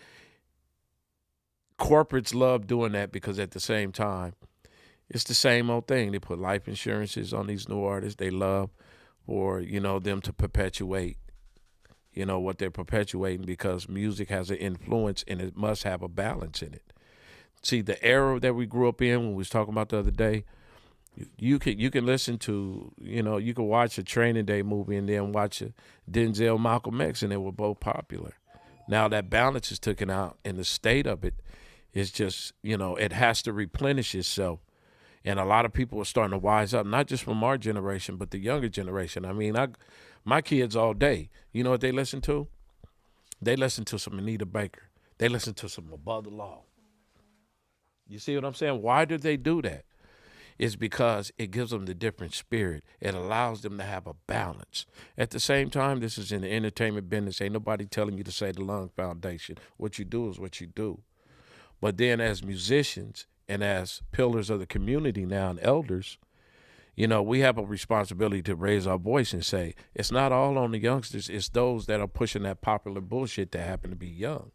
corporates love doing that because at the same time, it's the same old thing. They put life insurances on these new artists. They love for, you know, them to perpetuate, you know, what they're perpetuating because music has an influence and it must have a balance in it. See, the era that we grew up in when we was talking about the other day, you can listen to, you know, you can watch a Training Day movie and then watch a Denzel Malcolm X and they were both popular. Now that balance is taken out and the state of it is just, you know, it has to replenish itself. And a lot of people are starting to wise up, not just from our generation, but the younger generation. I mean, my kids all day, you know what they listen to? They listen to some Anita Baker. They listen to some Above the Law. You see what I'm saying? Why do they do that? It's because it gives them the different spirit. It allows them to have a balance. At the same time, this is in the entertainment business. Ain't nobody telling you to say the Lung Foundation. What you do is what you do. But then as musicians and as pillars of the community now and elders, you know, we have a responsibility to raise our voice and say, it's not all on the youngsters. It's those that are pushing that popular bullshit that happen to be young.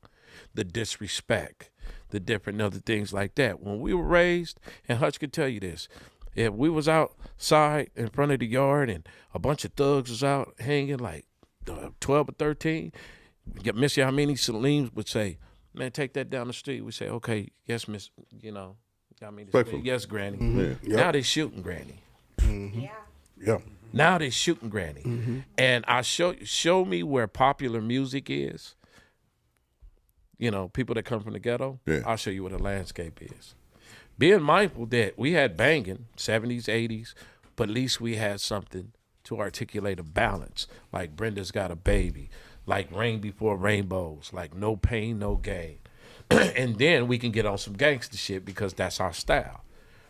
The disrespect, the different other things like that. When we were raised, and Hutch could tell you this, if we was outside in front of the yard and a bunch of thugs was out hanging like 12 or 13, Miss Yamini Saleem would say, man, take that down the street. We say, okay, yes, Miss, you know, Respectful. yes, Granny. Yeah. Now they shooting Granny. Yeah. Now they shooting Granny. And I show me where popular music is. You know, people that come from the ghetto, Yeah. I'll show you what a landscape is. Being mindful that we had banging, 70s, 80s, but at least we had something to articulate a balance, like Brenda's Got a Baby, like Rain Before Rainbows, like No Pain, No Gain. And then we can get on some gangster shit because that's our style.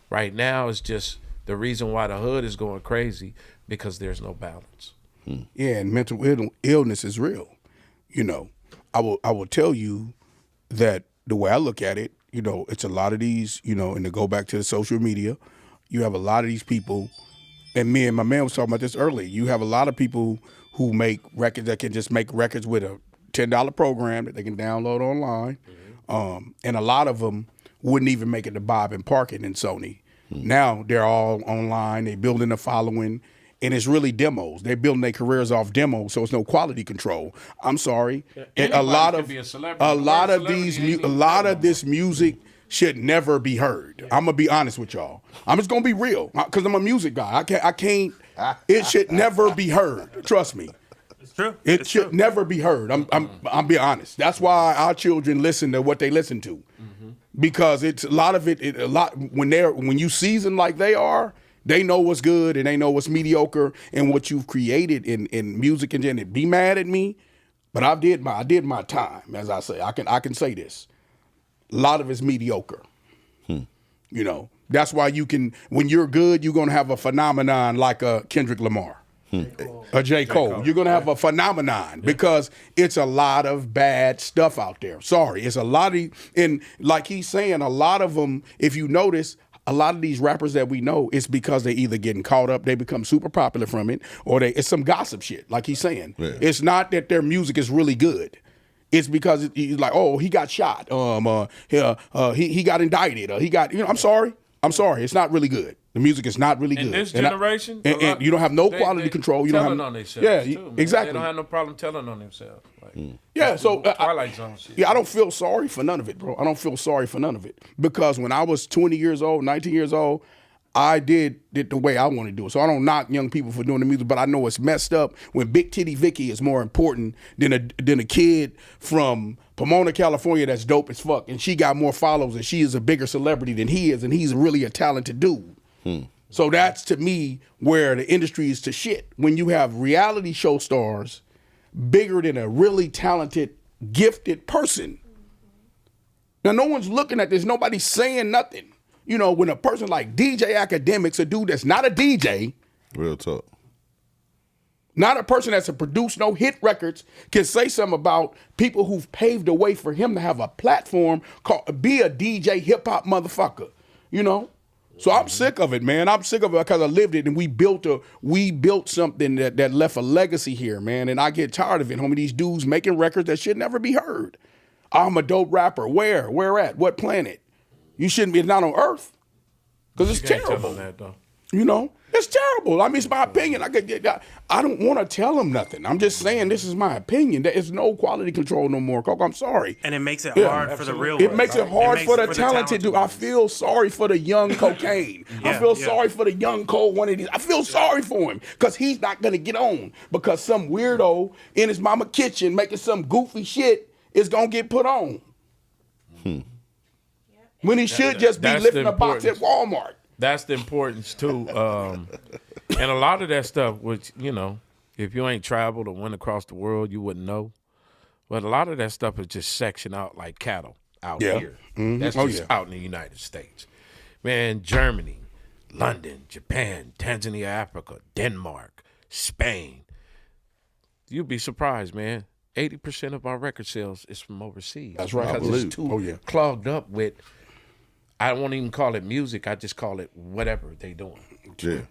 Right now, it's just the reason why the hood is going crazy because there's no balance. Yeah, and mental illness is real. You know, I will tell you that the way I look at it, you know, it's a lot of these, you know, and to go back to the social media, you have a lot of these people, and me and my man was talking about this earlier, you have a lot of people who make records that can just make records with a $10 program that they can download online, and a lot of them wouldn't even make it to Bob and Parkin and Sony Now they're all online. They building a following, and it's really demos. They're building their careers off demos, so it's no quality control. I'm sorry. And a lot of this music should never be heard. I'm gonna be honest with y'all. I'm just gonna be real because I'm a music guy. I can't. It should never be heard. Trust me. It's true. It should never be heard. I'm being honest. That's why our children listen to what they listen to, because it's a lot of it. When you season like they are, they know what's good and they know what's mediocre and what you've created in music and then be mad at me, but I did my time, as I say. I can say this. A lot of it's mediocre. You know, that's why when you're good, you're gonna have a phenomenon like a Kendrick Lamar. A J. Cole. You're going to have a phenomenon because it's a lot of bad stuff out there. Sorry. It's a lot of, and like he's saying, a lot of them, if you notice, a lot of these rappers that we know, it's because they either getting caught up, they become super popular from it, or it's some gossip shit, like he's saying. Yeah. It's not that their music is really good. It's because he's like, oh, he got shot. He got indicted. He got, I'm sorry. It's not really good. The music is not really good. In this generation, and you don't have no quality control. You telling don't have on themselves. Yeah, too, exactly. They don't have no problem telling on themselves. Like, yeah, so Twilight Zone shit. Yeah, I don't feel sorry for none of it, bro. I don't feel sorry for none of it because when I was 20 years old, 19 years old, I did the way I want to do it. So I don't knock young people for doing the music, but I know it's messed up when Big Titty Vicky is more important than a kid from Pomona, California that's dope as fuck, and she got more followers and she is a bigger celebrity than he is, and he's really a talented dude. So that's, to me, where the industry is to shit. When you have reality show stars bigger than a really talented, gifted person. Now, no one's looking at this. Nobody's saying nothing. You know, when a person like DJ Academics, a dude that's not a DJ. Real talk. Not a person that's produced no hit records can say something about people who've paved the way for him to have a platform called be a DJ hip-hop motherfucker. You know? So I'm sick of it, man. I'm sick of it because I lived it and we built something that left a legacy here, man. And I get tired of it, homie. These dudes making records that should never be heard. I'm a dope rapper. Where? Where at? What planet? You shouldn't be. It's not on Earth. Because it's terrible. That, though. You know? It's terrible. I mean, it's my opinion. I don't want to tell them nothing. I'm just saying this is my opinion. There is no quality control no more, Coco. I'm sorry. And it makes it hard for the real It makes it hard for the talented dude. I feel sorry for the young Kokane. I feel sorry for the young Cole, one of these. I feel sorry for him because he's not going to get on because some weirdo in his mama kitchen making some goofy shit is going to get put on. When he should just be lifting a box at Walmart. That's the importance too, and a lot of that stuff, which if you ain't traveled or went across the world, you wouldn't know. But a lot of that stuff is just sectioned out like cattle out here. That's just out in the United States, man. Germany, London, Japan, Tanzania, Africa, Denmark, Spain. You'd be surprised, man. 80% of our record sales is from overseas. That's right. Because it's too clogged up with. I won't even call it music. I just call it whatever they doing. Yeah.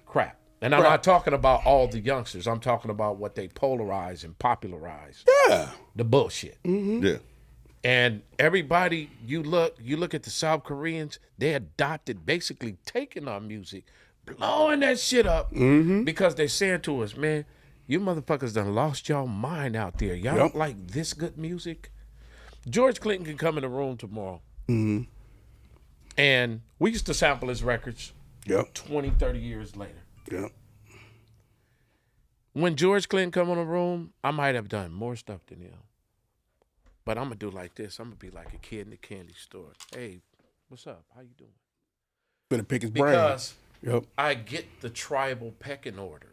Crap. And I'm not talking about all the youngsters. I'm talking about what they polarize and popularize. Yeah. The bullshit. Yeah. And everybody, you look at the South Koreans, they adopted basically taking our music, blowing that shit up because they're saying to us, man, you motherfuckers done lost y'all mind out there. Y'all don't like this good music? George Clinton can come in the room tomorrow. And we used to sample his records 20, 30 years later. Yep. When George Clinton come in the room, I might have done more stuff than him. But I'm going to do like this. I'm going to be like a kid in the candy store. Hey, what's up? How you doing? Gonna pick his brain. Because I get the tribal pecking order.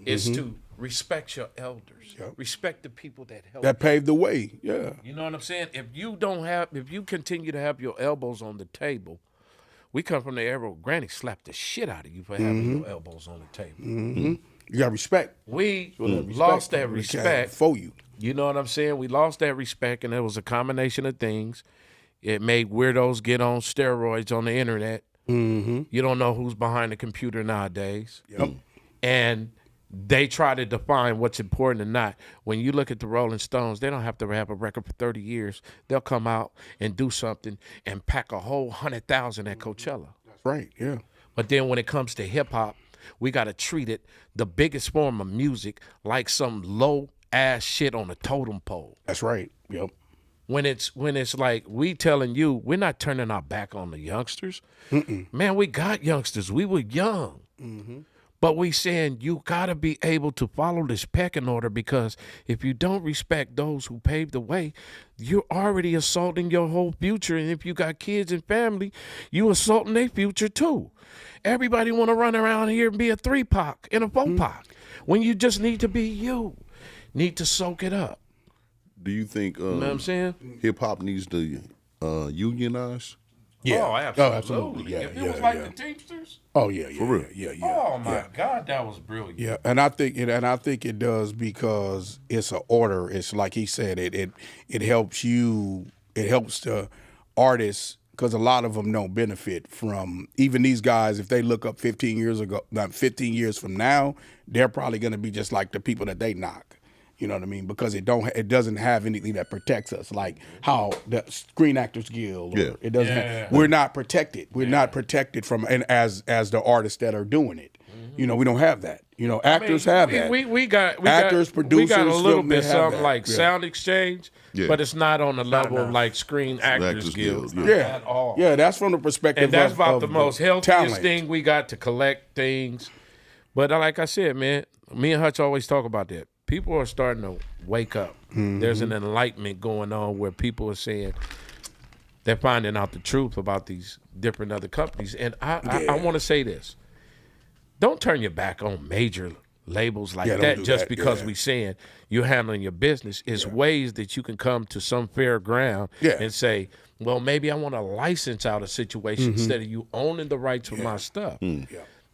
Is to respect your elders. Respect the people that help that paved the way. Yeah. You know what I'm saying? If you continue to have your elbows on the table, we come from the era where Granny slapped the shit out of you for having your elbows on the table. You got respect. We lost that respect for you. You know what I'm saying? We lost that respect, and it was a combination of things. It made weirdos get on steroids on the internet. You don't know who's behind the computer nowadays. And they try to define what's important or not. When you look at the Rolling Stones, they don't have to have a record for 30 years. They'll come out and do something and pack a whole 100,000 at Coachella. Right, yeah. But then when it comes to hip hop, we got to treat it, the biggest form of music, like some low ass shit on a totem pole. That's right. Yep. When it's like we telling you, we're not turning our back on the youngsters. Man, we got youngsters. We were young. But we saying you got to be able to follow this pecking order, because if you don't respect those who paved the way, you're already assaulting your whole future. And if you got kids and family, you assaulting their future too. Everybody want to run around here and be a 3-Pac and a 4-Pac when you just need to be you. Need to soak it up. Do you think You know what I'm saying? hip hop needs to unionize? Yeah. Oh, absolutely. absolutely. Yeah, If it yeah, was like yeah. the Teamsters, Oh yeah, yeah, For real. yeah, yeah. oh my God, that was brilliant. Yeah, and I think it does, because it's an order. It's like he said, it helps you. It helps the artists, because a lot of them don't benefit from, even these guys. If they look up 15 years ago, not 15 years from now, they're probably going to be just like the people that they knock. You know what I mean? Because it doesn't have anything that protects us, like how the Screen Actors Guild. Yeah. It doesn't. We're not protected. We're not protected from, and as the artists that are doing it. You know, we don't have that. You know, actors have that. We got Actors, producers, we got a little film, they bit have something that. like Yeah. Sound Exchange, Yeah. but it's not on the level of enough. like Screen Actors Actors Guild. Guild, Not Yeah, at all. yeah, that's from the perspective. And that's about of the most healthiest talent. thing we got to collect things. But like I said, man, me and Hutch always talk about that. People are starting to wake up. There's an enlightenment going on where people are saying they're finding out the truth about these different other companies. And I want to say this. Don't turn your back on major labels like Yeah, don't that do just that. because Yeah. we saying you're handling your business. Is ways that you can come to some fair ground and say, well, maybe I want to license out a situation instead of you owning the rights for my stuff.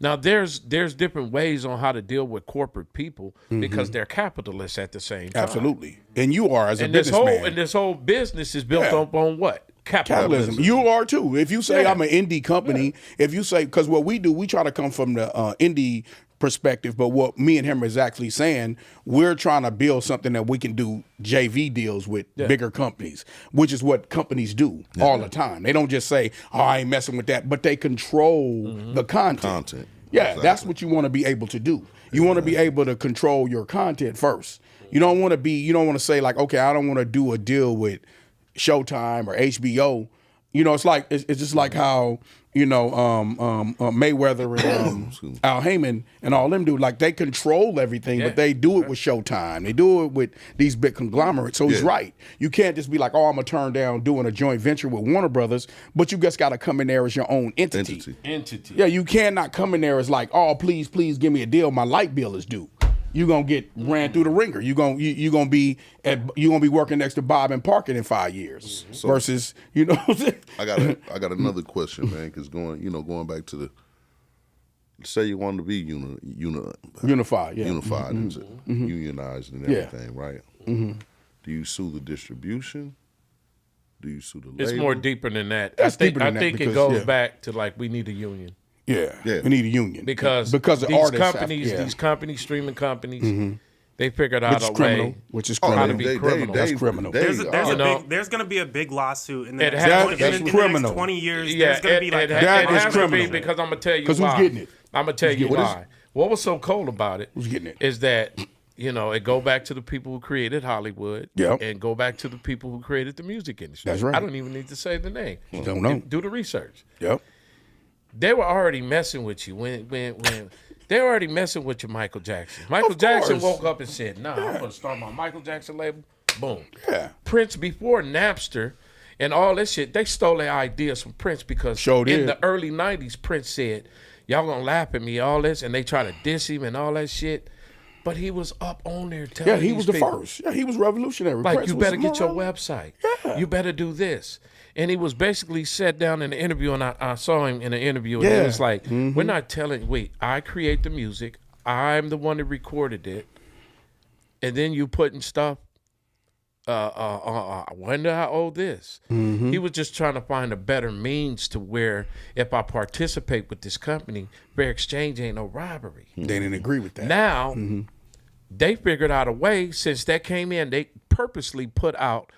Now, there's different ways on how to deal with corporate people because they're capitalists at the same time. Absolutely, and you are as a And this businessman. whole business is built up on what? Capitalism. You are too. If you say I'm an indie company, if you say, because what we do, we try to come from the indie perspective, but what me and him is actually saying, we're trying to build something that we can do JV deals with bigger companies, which is what companies do all the time. They don't just say, oh, I ain't messing with that, but they control the content. Yeah, Exactly. that's what you want to be able to do. You want to be able to control your content first. You don't want to say like, okay, I don't want to do a deal with Showtime or HBO. You know, it's just like how, you know, Mayweather and Al Heyman and all them do. Like, they control everything, but they do it with Showtime. They do it with these big conglomerates. So he's right. You can't just be like, oh, I'm going to turn down doing a joint venture with Warner Brothers, but you just got to come in there as your own entity. Yeah, you cannot come in there as like, oh, please give me a deal. My light bill is due. You're gonna get ran through the ringer. You're gonna be working next to Bob and Parker in 5 years. Versus, you know, I got another question, man. Because going back to the, say you want to be unified, yeah. unified and unionized and everything, right? Do you sue the distribution? Do you sue the label? It's more deeper than that. That's I think deeper than that it because, goes back to like we need a union. Yeah, we need a union Because the these artists companies, have, these companies, streaming companies, they figured out a criminal, way which is how criminal. to be criminal. That's criminal. There's know, going to be a big lawsuit in the It next, has- 20, that's in the criminal. next 20 years. Yeah, There's going to be like that is has to be criminal. because I'm gonna tell you 'Cause who's why. getting it? I'm gonna tell you getting it? why. What was so cool about it? Who's getting it? Is that it go back to the people who created Hollywood, Yep. and go back to the people who created the music industry. That's right. I don't even need to say the name. Don't know. Do the research. Yep. They were already messing with you when they were already messing with you, Michael Jackson. Michael Of Jackson course. woke up and said, "Nah, I'm gonna start my Michael Jackson label." Boom. Yeah. Prince, before Napster and all that shit, they stole their ideas from Prince because Sure in did. the early '90s, Prince said, "Y'all gonna laugh at me, all this," and they try to diss him and all that shit. But he was up on there telling Yeah, he was the these people, first. Yeah, he was revolutionary. like, Prince you was better get your moral. website. Yeah. You better do this. And he was basically sat down in an interview, and I saw him in an interview, and Yeah. he was like, we're not telling, wait, I create the music. I'm the one that recorded it. And then you putting stuff, I wonder how old this. He was just trying to find a better means to where if I participate with this company, fair exchange ain't no robbery. They didn't agree with that. Now, they figured out a way, since that came in, they purposely put out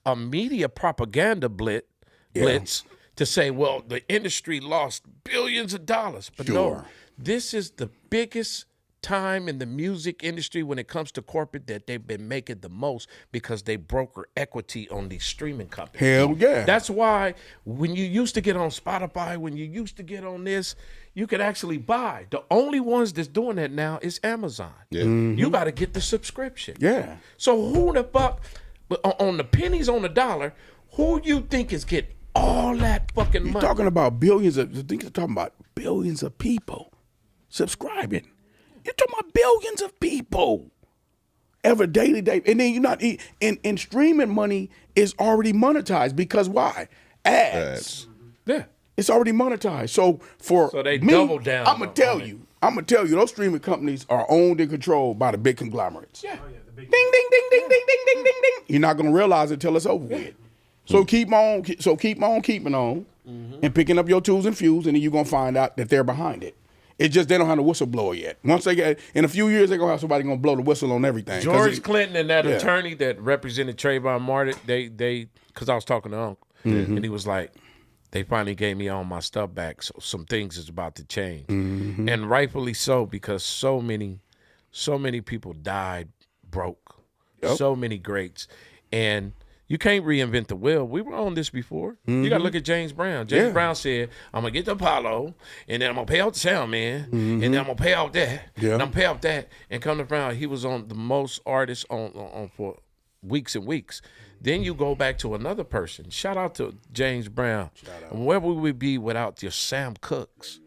a media propaganda blitz to to say, well, the industry lost billions of dollars. But no, this is the biggest time in the music industry when it comes to corporate that they've been making the most because they broker equity on these streaming companies. Hell yeah. That's why when you used to get on Spotify, when you used to get on this, you could actually buy. The only ones that's doing that now is Amazon. Yeah. You got to get the subscription. Yeah. So who the fuck, on the pennies on the dollar, who you think is getting all that fucking money? You're talking about billions of, I think you're talking about billions of people subscribing. You're talking about billions of people every daily day. And then you're not, and streaming money is already monetized because why? Ads. Yeah. It's already monetized. So they me, double down. I'm gonna tell you, those streaming companies are owned and controlled by the big conglomerates. Yeah. Ding, ding, ding, ding, ding, ding, ding, ding, ding. You're not gonna realize it until it's over with. So keep on keeping on, and picking up your tools and fuels, and then you're gonna find out that they're behind it. It's just they don't have a whistleblower yet. Once they get, in a few years, they're gonna have somebody gonna blow the whistle on everything. George Clinton and that attorney that represented Trayvon Martin, they, because I was talking to Uncle, and he was like, they finally gave me all my stuff back, so some things is about to change, and rightfully so, because so many people died broke, so many greats, and you can't reinvent the wheel. We were on this before. You got to look at James Brown. James Brown said, I'm going to get the Apollo, and then I'm going to pay out the sound man, and then I'm going to pay out that, and I'm going to pay out that. And come to find out, he was on the most artists on for weeks and weeks. Then you go back to another person. Shout out to James Brown. And where would we be without your Sam Cooks?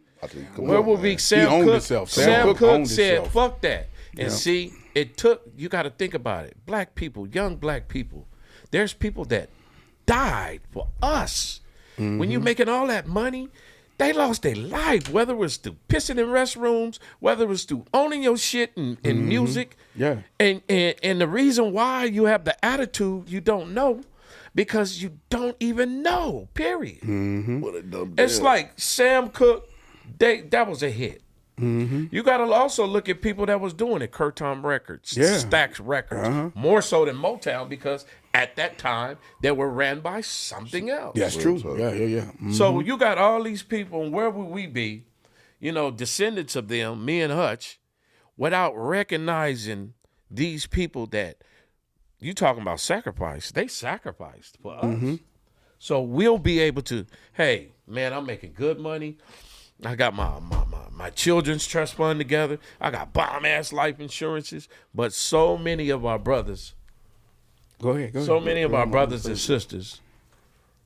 Where would we be? Sam Cooke? Sam Cooke said, fuck that. And see, it took, you got to think about it. Black people, young black people, there's people that died for us. When you making all that money, they lost their life, whether it was through pissing in restrooms, whether it was through owning your shit in music. Yeah. And the reason why you have the attitude you don't know, because you don't even know, period. What a dumb It's like Sam Cooke, that was a hit. You got to also look at people that was doing it. Curtom Records, Stax Records, more so than Motown, because at that time they were ran by something else. That's true. Yeah. So you got all these people, and where would we be, descendants of them, me and Hutch, without recognizing these people that you talking about sacrifice? They sacrificed for us. So we'll be able to, hey, man, I'm making good money. I got my children's trust fund together. I got bomb-ass life insurances. But so many of our brothers, many of our brothers and sisters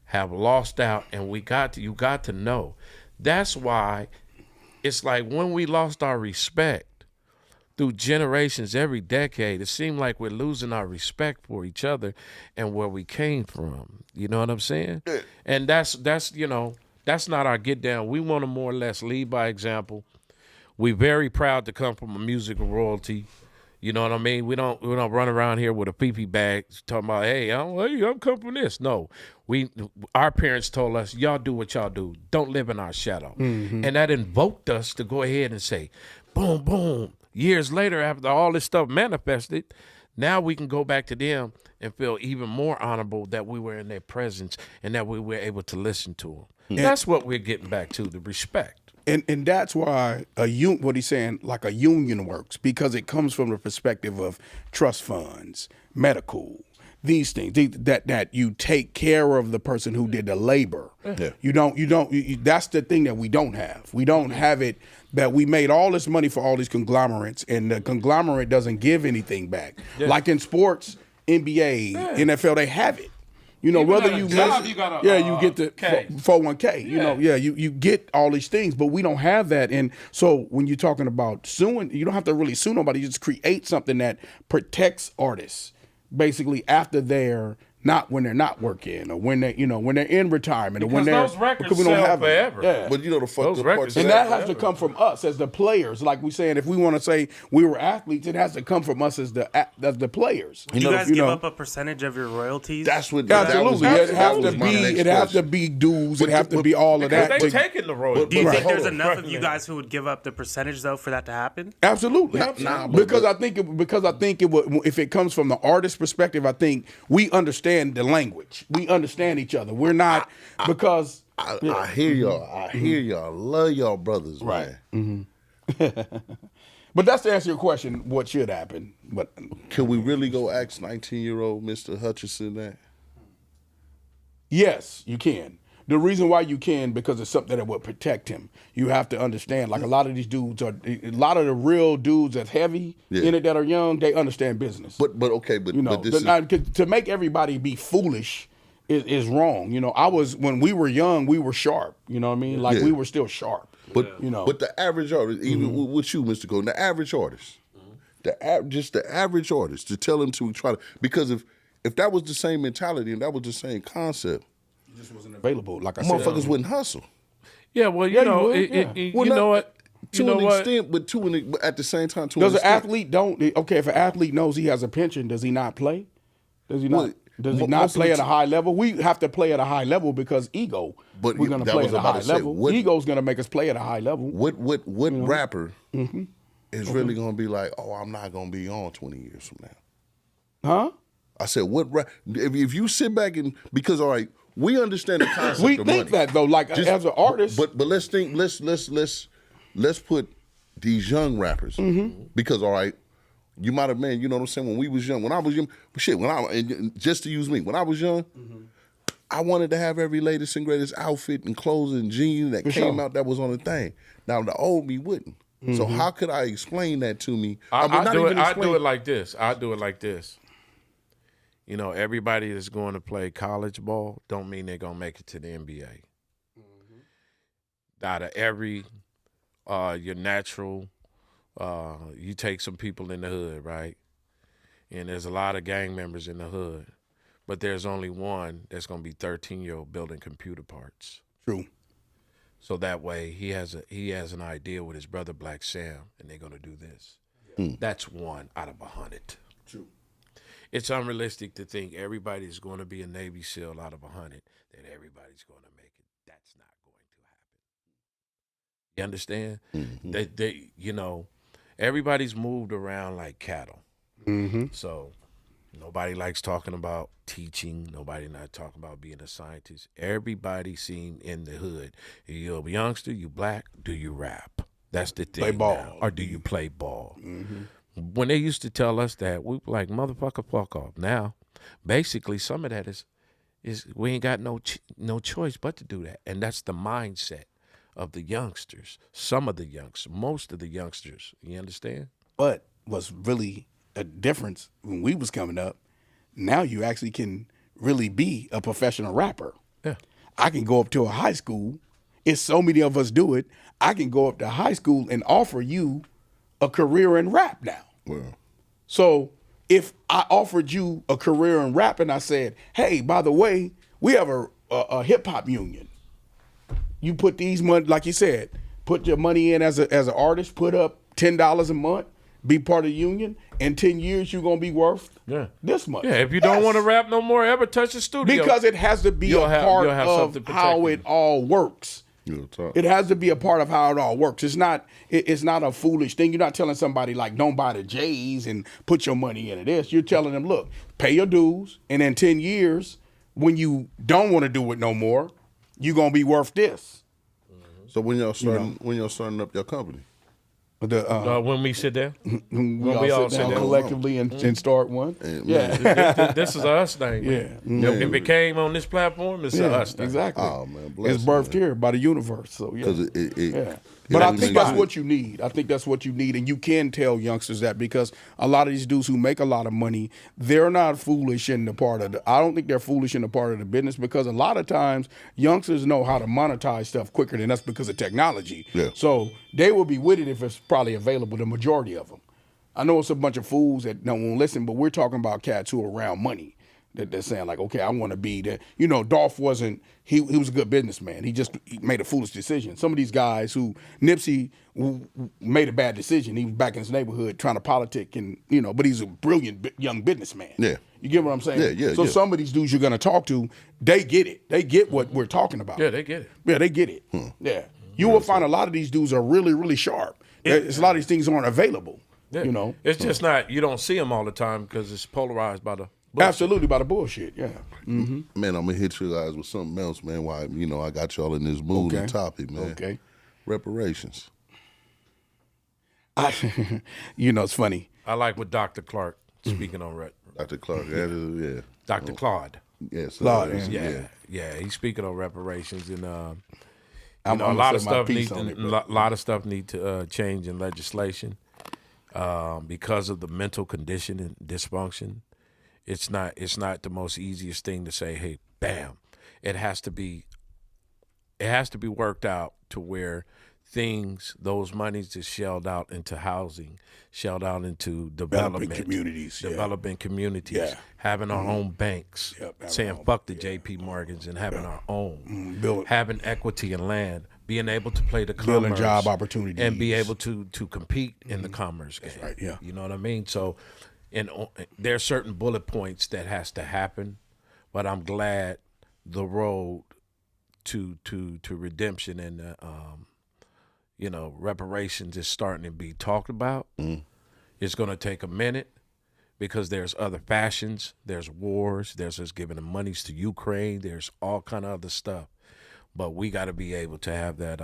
have lost out, and you got to know. That's why it's like when we lost our respect through generations, every decade, it seemed like we're losing our respect for each other and where we came from. You know what I'm saying? And that's not our get down. We want to more or less lead by example. We're very proud to come from a musical royalty. You know what I mean? We don't run around here with a pee-pee bag talking about, hey, I'm coming from this. No, our parents told us, y'all do what y'all do. Don't live in our shadow. And that invoked us to go ahead and say, boom, boom. Years later, after all this stuff manifested, now we can go back to them and feel even more honorable that we were in their presence and that we were able to listen to them. That's what we're getting back to, the respect. And that's why what he's saying, like a union works, because it comes from the perspective of trust funds, medical, these things that you take care of the person who did the labor. You don't. That's the thing that we don't have. We don't have it that we made all this money for all these conglomerates, and the conglomerate doesn't give anything back. Like in sports, NBA, NFL, they have it. Whether you job, miss, you got you get the 401k. You get all these things, but we don't have that. And so when you're talking about suing, you don't have to really sue nobody. You just create something that protects artists, basically after when they're not working, or when they when they're in retirement, because or when they're those records sell forever. But the fucked up part, and that has to come from us as the players. Like we saying, if we want to say we were athletes, it has to come from us as the players. Do you guys give up a percentage of your royalties? That's what. Absolutely, it has to be dues. It have to be all of that. They're taking the royalties. Do you think there's enough of you guys who would give up the percentage though for that to happen? Absolutely. Because I think it would. If it comes from the artist perspective, I think we understand the language. We understand each other. We're not because I hear y'all. I hear y'all. Love y'all brothers, Right. man. But that's to answer your question, what should happen. But Can we really go ask 19-year-old Mr. Hutchinson that? yes, you can. The reason why you can, because it's something that will protect him. You have to understand, like a lot of these dudes are, a lot of the real dudes that's heavy in it that are young, they understand business. But okay, but you know, this is, to make everybody be foolish is wrong. You know, when we were young, we were sharp. You know what I mean? Like we were still sharp. but you know, but the average artist, even with you, Mr. Golden, the average artist, just the average artist, to tell him to try to, because if that was the same mentality and that was the same concept, it just wasn't available. Like I said, motherfuckers wouldn't hustle. Yeah, well, you know, you know what? To You know an what? extent, but but at the same time, to does an an extent. athlete if an athlete knows he has a pension, does he not play? Does he not? Well, Does he most not of play the at a high level? We have to play at a high level because ego. But we're going to that play was at a about high to say, level. what- Ego's going to make us play at a high level. What rapper is really gonna be like, oh, I'm not gonna be on 20 years from now? Huh? I said, if you sit back and, because all right, we understand the concept We of think money. that though, like Just- as an artist. But let's think, let's put these young rappers, because all right, you might have, man, you know what I'm saying, when we was young, when I was young, and just to use me, when I was young, I wanted to have every latest and greatest outfit and clothes and jeans that came out that was on the thing. Now the old me wouldn't. So how could I explain that to me? I do it like this. I do it like this. You know, everybody that's going to play college ball don't mean they're gonna make it to the NBA. Out of every your natural, you take some people in the hood, right? And there's a lot of gang members in the hood, but there's only one that's gonna be 13-year-old building computer parts. True. So that way he has an idea with his brother Black Sam, and they're gonna do this. That's one out of 100. True. It's unrealistic to think everybody's going to be a Navy SEAL out of 100, that everybody's going to make it. That's not going to happen. You understand? They you know, everybody's moved around like cattle. So nobody likes talking about teaching. Nobody not talking about being a scientist. Everybody seen in the hood. You're a youngster, you black, do you rap? That's the thing. Play ball. Now. Or do you play ball? When they used to tell us that, we were like, motherfucker, fuck off. Now, basically, some of that is we ain't got no choice but to do that. And that's the mindset of the youngsters. Some of the youngsters, most of the youngsters. You understand? But what's really a difference when we was coming up, now you actually can really be a professional rapper. Yeah. I can go up to a high school. It's so many of us do it. I can go up to high school and offer you a career in rap now. Well, So if I offered you a career in rap and I said, hey, by the way, we have a hip hop union. You put these money, like you said, put your money in as an artist, put up $10 a month, be part of the union. In 10 years, you're gonna be worth this much. Yeah, if you don't want to rap no more, ever touch the studio. Because it has to be part of something how protecting it all works. It has to be a part of how it all works. It's not a foolish thing. You're not telling somebody like don't buy the J's and put your money into this. You're telling them, look, pay your dues, and in 10 years, when you don't want to do it no more, you're gonna be worth this. so when y'all starting up your company, when we sit there, we all sit down collectively and start one. this is a us thing. Yeah. If it came on this platform, it's a us thing. Exactly. oh man, bless It's birthed you, man. here by the universe. So yeah. Because But I think that's what you need. I think that's what you need. And you can tell youngsters that, because a lot of these dudes who make a lot of money, they're not foolish in the part of I don't think they're foolish in the part of the business, because a lot of times youngsters know how to monetize stuff quicker than us because of technology. Yeah. So they will be with it if it's probably available, the majority of them. I know it's a bunch of fools that don't want to listen, but we're talking about cats who are around money. That they're saying like, okay, I want to be that. You know, Dolph wasn't. He was a good businessman. He made a foolish decision. Some of these guys who Nipsey made a bad decision. He was back in his neighborhood trying to politic, and but he's a brilliant young businessman. Yeah. You get what I'm saying? Yeah. So some of these dudes you're gonna talk to, they get it. They get what we're talking about. Yeah, they get it. Yeah, they get it. Yeah. You will find a lot of these dudes are really, really sharp. There's a lot of these things aren't available. Yeah. You know, it's just not. You don't see them all the time because it's polarized by the Absolutely, by the bullshit. Yeah. Man, I'm gonna hit you guys with something else, man. Why I got y'all in this mood and topic, man. Okay. Reparations. It's funny. I like what Dr. Clark speaking on Dr. Clark, yeah. Dr. Claude. Yes. Claude, Yeah. He's speaking on reparations, and I'm a lot of stuff need to change in legislation because of the mental condition and dysfunction. It's not the most easiest thing to say. Hey, bam! It has to be worked out to where those monies is shelled out into housing, shelled out into development, developing communities, having our own banks, saying fuck the J.P. Morgans and having our own, having equity in land, being able to play the commerce, building job opportunities, and be able to compete in the commerce game. That's right. Yeah. You know what I mean? So, there are certain bullet points that has to happen, but I'm glad the road to redemption and reparations is starting to be talked about. It's going to take a minute because there's other fashions, there's wars, there's us giving the monies to Ukraine, there's all kind of other stuff. But we got to be able to have that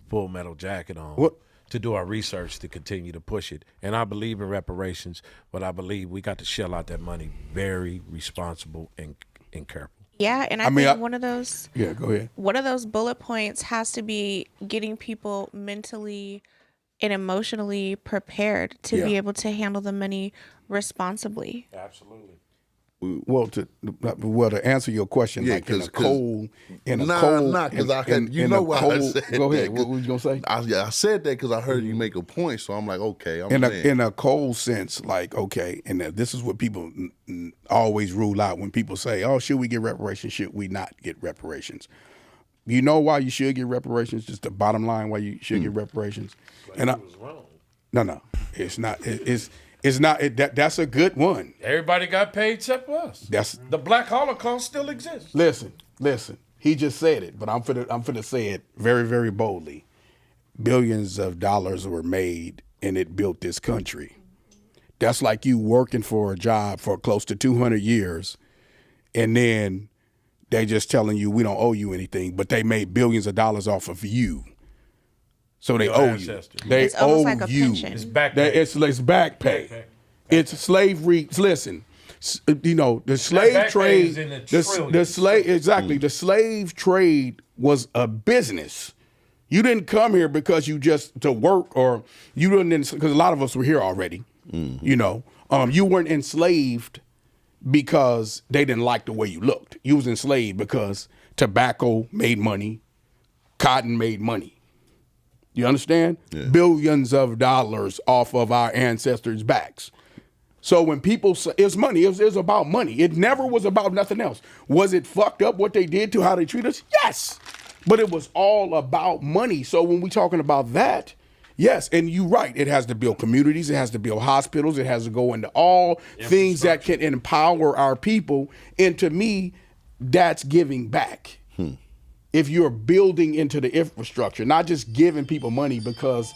full metal jacket on to do our research to continue to push it. And I believe in reparations, but I believe we got to shell out that money very responsible and careful. Yeah, and I think one of those. Yeah, go ahead. One of those bullet points has to be getting people mentally and emotionally prepared to be able to handle the money responsibly. Absolutely. Well, to answer your question, Yeah, like in a because cold, because I had, why I said go ahead. that, What were you gonna say? I said that because I heard you make a point, so I'm like, okay, in a cold sense, like okay, and this is what people always rule out when people say, "Oh, should we get reparations? Should we not get reparations?" You know why you should get reparations? Just the bottom line why you should get reparations. And was wrong. No, it's not. It's not. That's a good one. Everybody got paid except us. The Black Holocaust still exists. Listen. He just said it, but I'm finna say it very, very boldly. Billions of dollars were made, and it built this country. That's like you working for a job for close to 200 years, and then they just telling you we don't owe you anything, but they made billions of dollars off of you. So they owe you. They owe like a you. pension. It's back pay. It's back pay. It's slavery. Listen, the slave trade. The slave trade was a business. You didn't come here because you just to work, or you didn't, because a lot of us were here already. You weren't enslaved because they didn't like the way you looked. You was enslaved because tobacco made money, cotton made money. You understand? Yeah. Billions of dollars off of our ancestors' backs. So when people say it's money, it was about money. It never was about nothing else. Was it fucked up what they did to how they treat us? Yes. But it was all about money. So when we're talking about that, yes, and you're right. It has to build communities. It has to build hospitals. It has to go into all things that can empower our people. And to me, that's giving back. If you're building into the infrastructure, not just giving people money because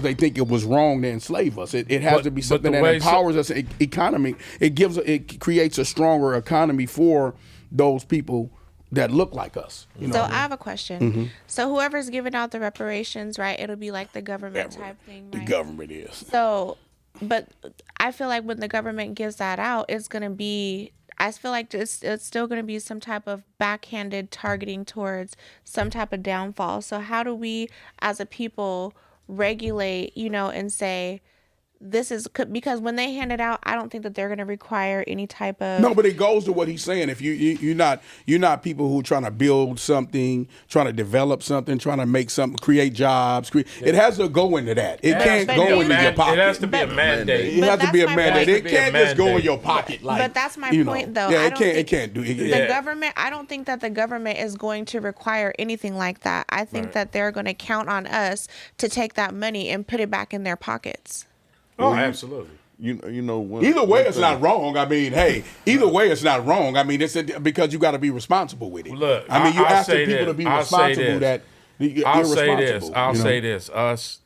they think it was wrong to enslave us. It has to be something that empowers us. Economy. It creates a stronger economy for those people that look like us. So I have a question. So whoever's giving out the reparations, right? It'll be like the government type thing, right? The government is. So, but I feel like when the government gives that out, it's going to be, I feel like it's still going to be some type of backhanded targeting towards some type of downfall. So how do we as a people regulate, and say, this is, because when they hand it out, I don't think that they're going to require any type of. No, but it goes to what he's saying. If you're not people who are trying to build something, trying to develop something, trying to make something, create jobs. It has to go into that. It can't go into your pocket. It has to be a mandate. It has to be a mandate. It can't just go in your pocket. But that's my point, though. Yeah, it can't do it. The government. I don't think that the government is going to require anything like that. I think that they're going to count on us to take that money and put it back in their pockets. Oh, absolutely. Either way, it's not wrong. I mean, either way, it's not wrong. I mean, it's because you got to be responsible with it. Look, I mean, you ask the people to be responsible. I'll say this. Us,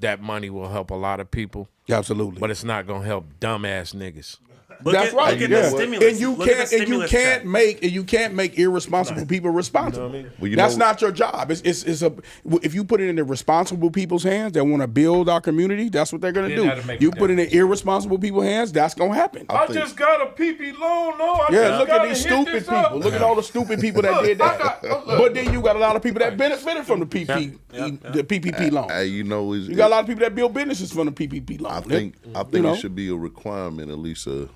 that money will help a lot of people. Absolutely. But it's not gonna help dumbass niggas. That's right. Look at Yeah. the stimulus. And you Look at the can't stimulus check. make irresponsible people responsible. Well, That's not your job. If you put it in the responsible people's hands that want to build our community, that's what they're going to do. You put it in irresponsible people's hands, that's going to happen. I just got a PP loan. No, look at these stupid people. Look at all the stupid people that did that. But then you got a lot of people that benefited from the PPP loan. You know, you got a lot of people that build businesses from the PPP loan. I think it should be a requirement, at least a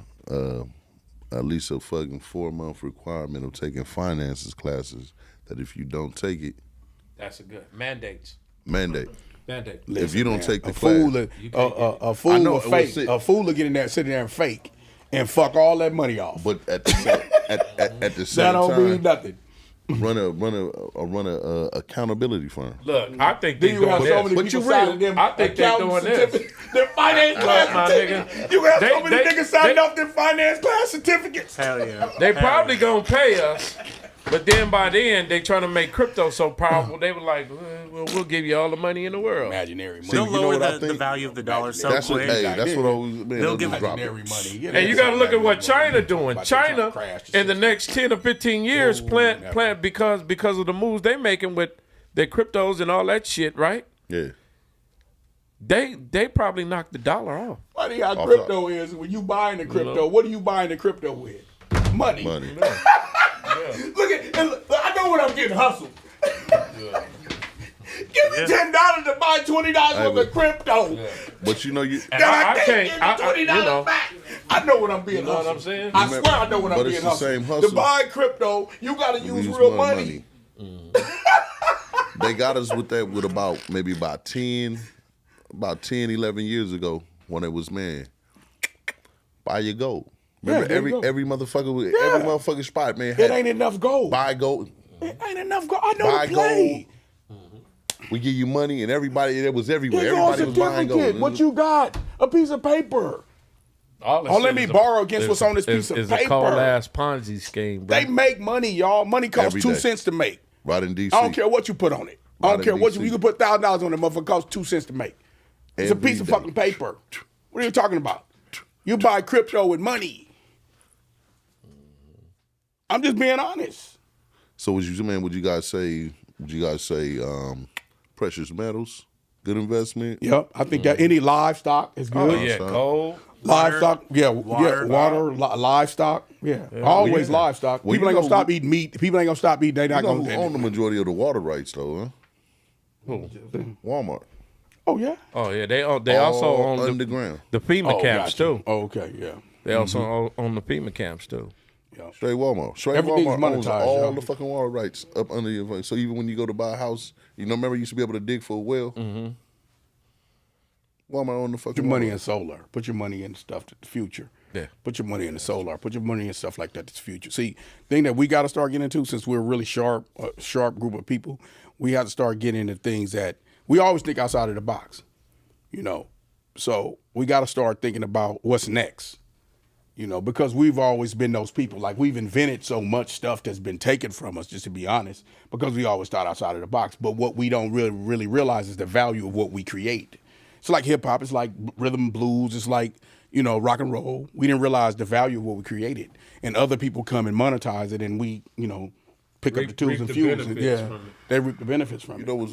fucking 4-month requirement of taking finances classes. That if you don't take it, that's a good mandate. Listen, if you don't take the class, a fool will fake. Sick. A fool will get in there, sit there and fake, and fuck all that money off. But at the same that don't time, mean nothing. Run a accountability firm. Look, I think they doing so this. But you signing them. I think they're doing this. Their finance class certificates. You have so many niggas signing off their finance class certificates. Hell yeah. They probably gonna pay us, but then by then they trying to make crypto so powerful. They were like, well, we'll give you all the money in the world. Imaginary money. They'll lower the value of the dollar so quick. That's what I was. They'll give imaginary money. And you got to look at what China doing. China in the next 10 or 15 years plant because of the moves they making with their cryptos and all that shit, right? Yeah. They probably knocked the dollar off. Funny how crypto is. When you buying the crypto, what are you buying the crypto with? Money. Yeah. Look at, I know what I'm getting hustled. Give me $10 to buy $20 worth of crypto. Yeah. But you know you. I can't give me $20 back. I know what I'm being hustled. You know what I'm saying? I swear I know what I'm being hustled. But it's the same hustle. To buy crypto, you got to use real money. They got us with that with about 10, 11 years ago when it was, man, buy your gold. Remember every motherfucking spot, man. It ain't enough gold. Buy gold. It ain't enough gold. I know buy the play. Gold. We give you money, and everybody, it was everywhere. Here Everybody was buying gold. What you got? A piece of paper. Let me borrow against what's on this piece of paper. It's a cold-ass Ponzi scheme, bro. They make money, y'all. Money costs 2 cents to make. Right in D.C. I don't care what you put on it. I don't care what you can put $1,000 on it. Motherfucker costs 2 cents to make. It's a piece of fucking paper. What are you talking about? You buy crypto with money. I'm just being honest. So would you guys say precious metals, good investment? Yep. I think that any livestock is good. Oh yeah, gold. Livestock, water, livestock, always livestock. People ain't gonna stop eating meat. People ain't gonna stop eating. They not gonna own the majority of the water rights though, huh? Who? Walmart. Oh yeah. Oh yeah. They also own underground the FEMA camps too. Oh okay, yeah. They also own the FEMA camps too. Yeah. Straight Walmart. Everything's Walmart owns monetized, all the fucking water rights up under your. So even when you go to buy a house, remember you used to be able to dig for a well. Mm-hmm. Walmart own the fucking. Put your money in solar. Put your money in stuff to the future. Yeah. Put your money in the solar. Put your money in stuff like that to the future. See, thing that we got to start getting into, since we're a really sharp group of people, we have to start getting into things that we always think outside of the box. So we got to start thinking about what's next. Because we've always been those people. Like, we've invented so much stuff that's been taken from us, just to be honest, because we always thought outside of the box. But what we don't really realize is the value of what we create. It's like hip-hop. It's like rhythm and blues. It's like, rock and roll. We didn't realize the value of what we created. And other people come and monetize it, and we, pick up the tools and fuels. And, they reap the benefits from it. what's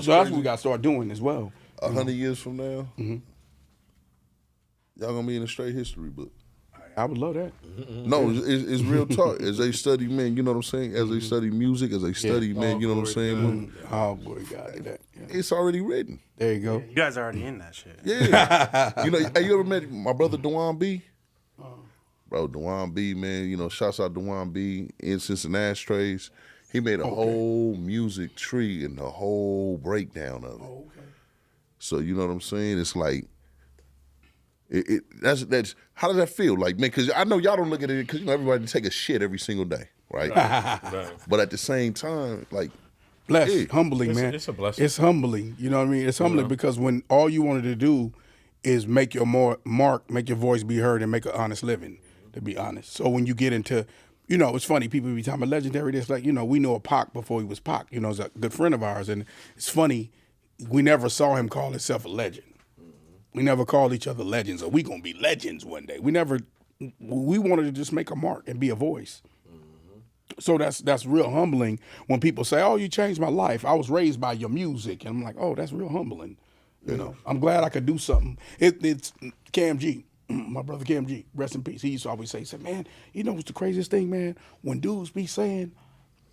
So that's what we got to start doing as well. 100 years from now, y'all going to be in a straight history book. I would love that. No, it's real talk. As they study, man, you know what I'm saying? As they study music, as they study, man, you know what I'm saying? Oh, boy, God, that. Yeah. It's already written. There you go. You guys are already in that shit. Yeah. Have you ever met my brother Dewan B? Bro, Dewan B, man, shouts out Dewan B, Incense and Ashtrays. He made a whole music tree and the whole breakdown of it. Oh, okay. So, you know what I'm saying? It's like, that's how does that feel? Like, man, because I know y'all don't look at it because everybody take a shit every single day, right? Right. But at the same time, like, blessed, humbling, man. It's a blessing. It's humbling. You know what I mean? It's humbling because when all you wanted to do is make your mark, make your voice be heard, and make an honest living. To be honest, so when you get into, it's funny. People be talking about legendary. It's like, we know a Pac before he was Pac. He's a good friend of ours, and it's funny. We never saw him call himself a legend. We never called each other legends, or we gonna be legends one day. We never we wanted to just make a mark and be a voice. So that's real humbling when people say, "Oh, you changed my life. I was raised by your music," and I'm like, "Oh, that's real humbling." You know, I'm glad I could do something. It's Cam G, my brother Cam G, rest in peace. He used to always say, he said, "Man, you know what's the craziest thing, man? When dudes be saying,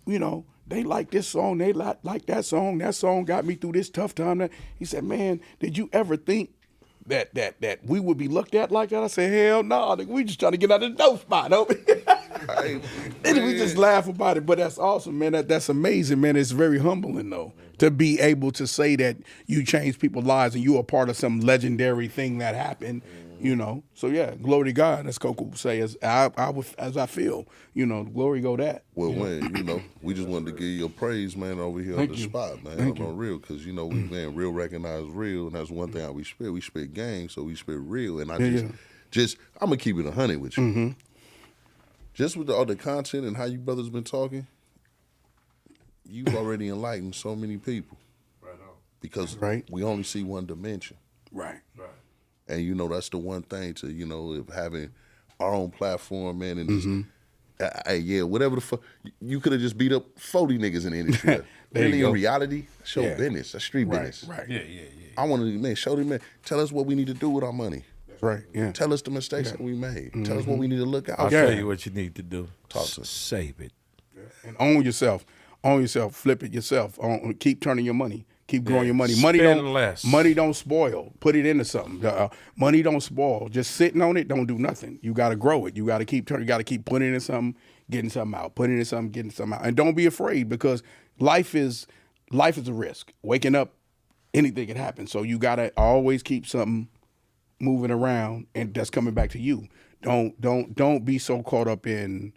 you know, they like this song, they like that song got me through this tough time." He said, "Man, did you ever think that we would be looked at like that?" I said, "Hell no, nigga, we just trying to get out of the dope spot, and we just laugh about it." But that's awesome, man. That's amazing, man. It's very humbling, though, to be able to say that you changed people's lives and you are part of some legendary thing that happened, you know. So yeah, glory to God, as Coco would say, as I feel, you know, glory go that. Well, when, you know, we just wanted to give you a praise, man, over here on the spot, man. On real, because, you know, we, man, real recognize real, and that's one thing how we spit. We spit gang, so we spit real. And I just I'm going to keep it 100 with you. Just with all the content and how you brothers been talking, you've already enlightened so many people. Right on. Because we only see one dimension. Right. And, you know, that's the one thing to, you know, of having our own platform, man, and just, whatever the fuck, you could have just beat up 40 niggas in the industry. Really, in reality, show business, that's street business. Right. Yeah. I want to, man, show them, man, tell us what we need to do with our money. Right. Yeah. Tell us the mistakes that we made. Tell us what we need to look out for. I'll tell you what you need to do. Talk to us. Save it. And own yourself. Flip it yourself. Keep turning your money. Keep growing your money. Money don't spoil. Put it into something. Money don't spoil. Just sitting on it don't do nothing. You got to grow it. You got to keep turning. You got to keep putting it in something, getting something out. Putting it in something, getting something out. And don't be afraid, because life is a risk. Waking up, anything can happen. So you got to always keep something moving around, and that's coming back to you. Don't be so caught up in,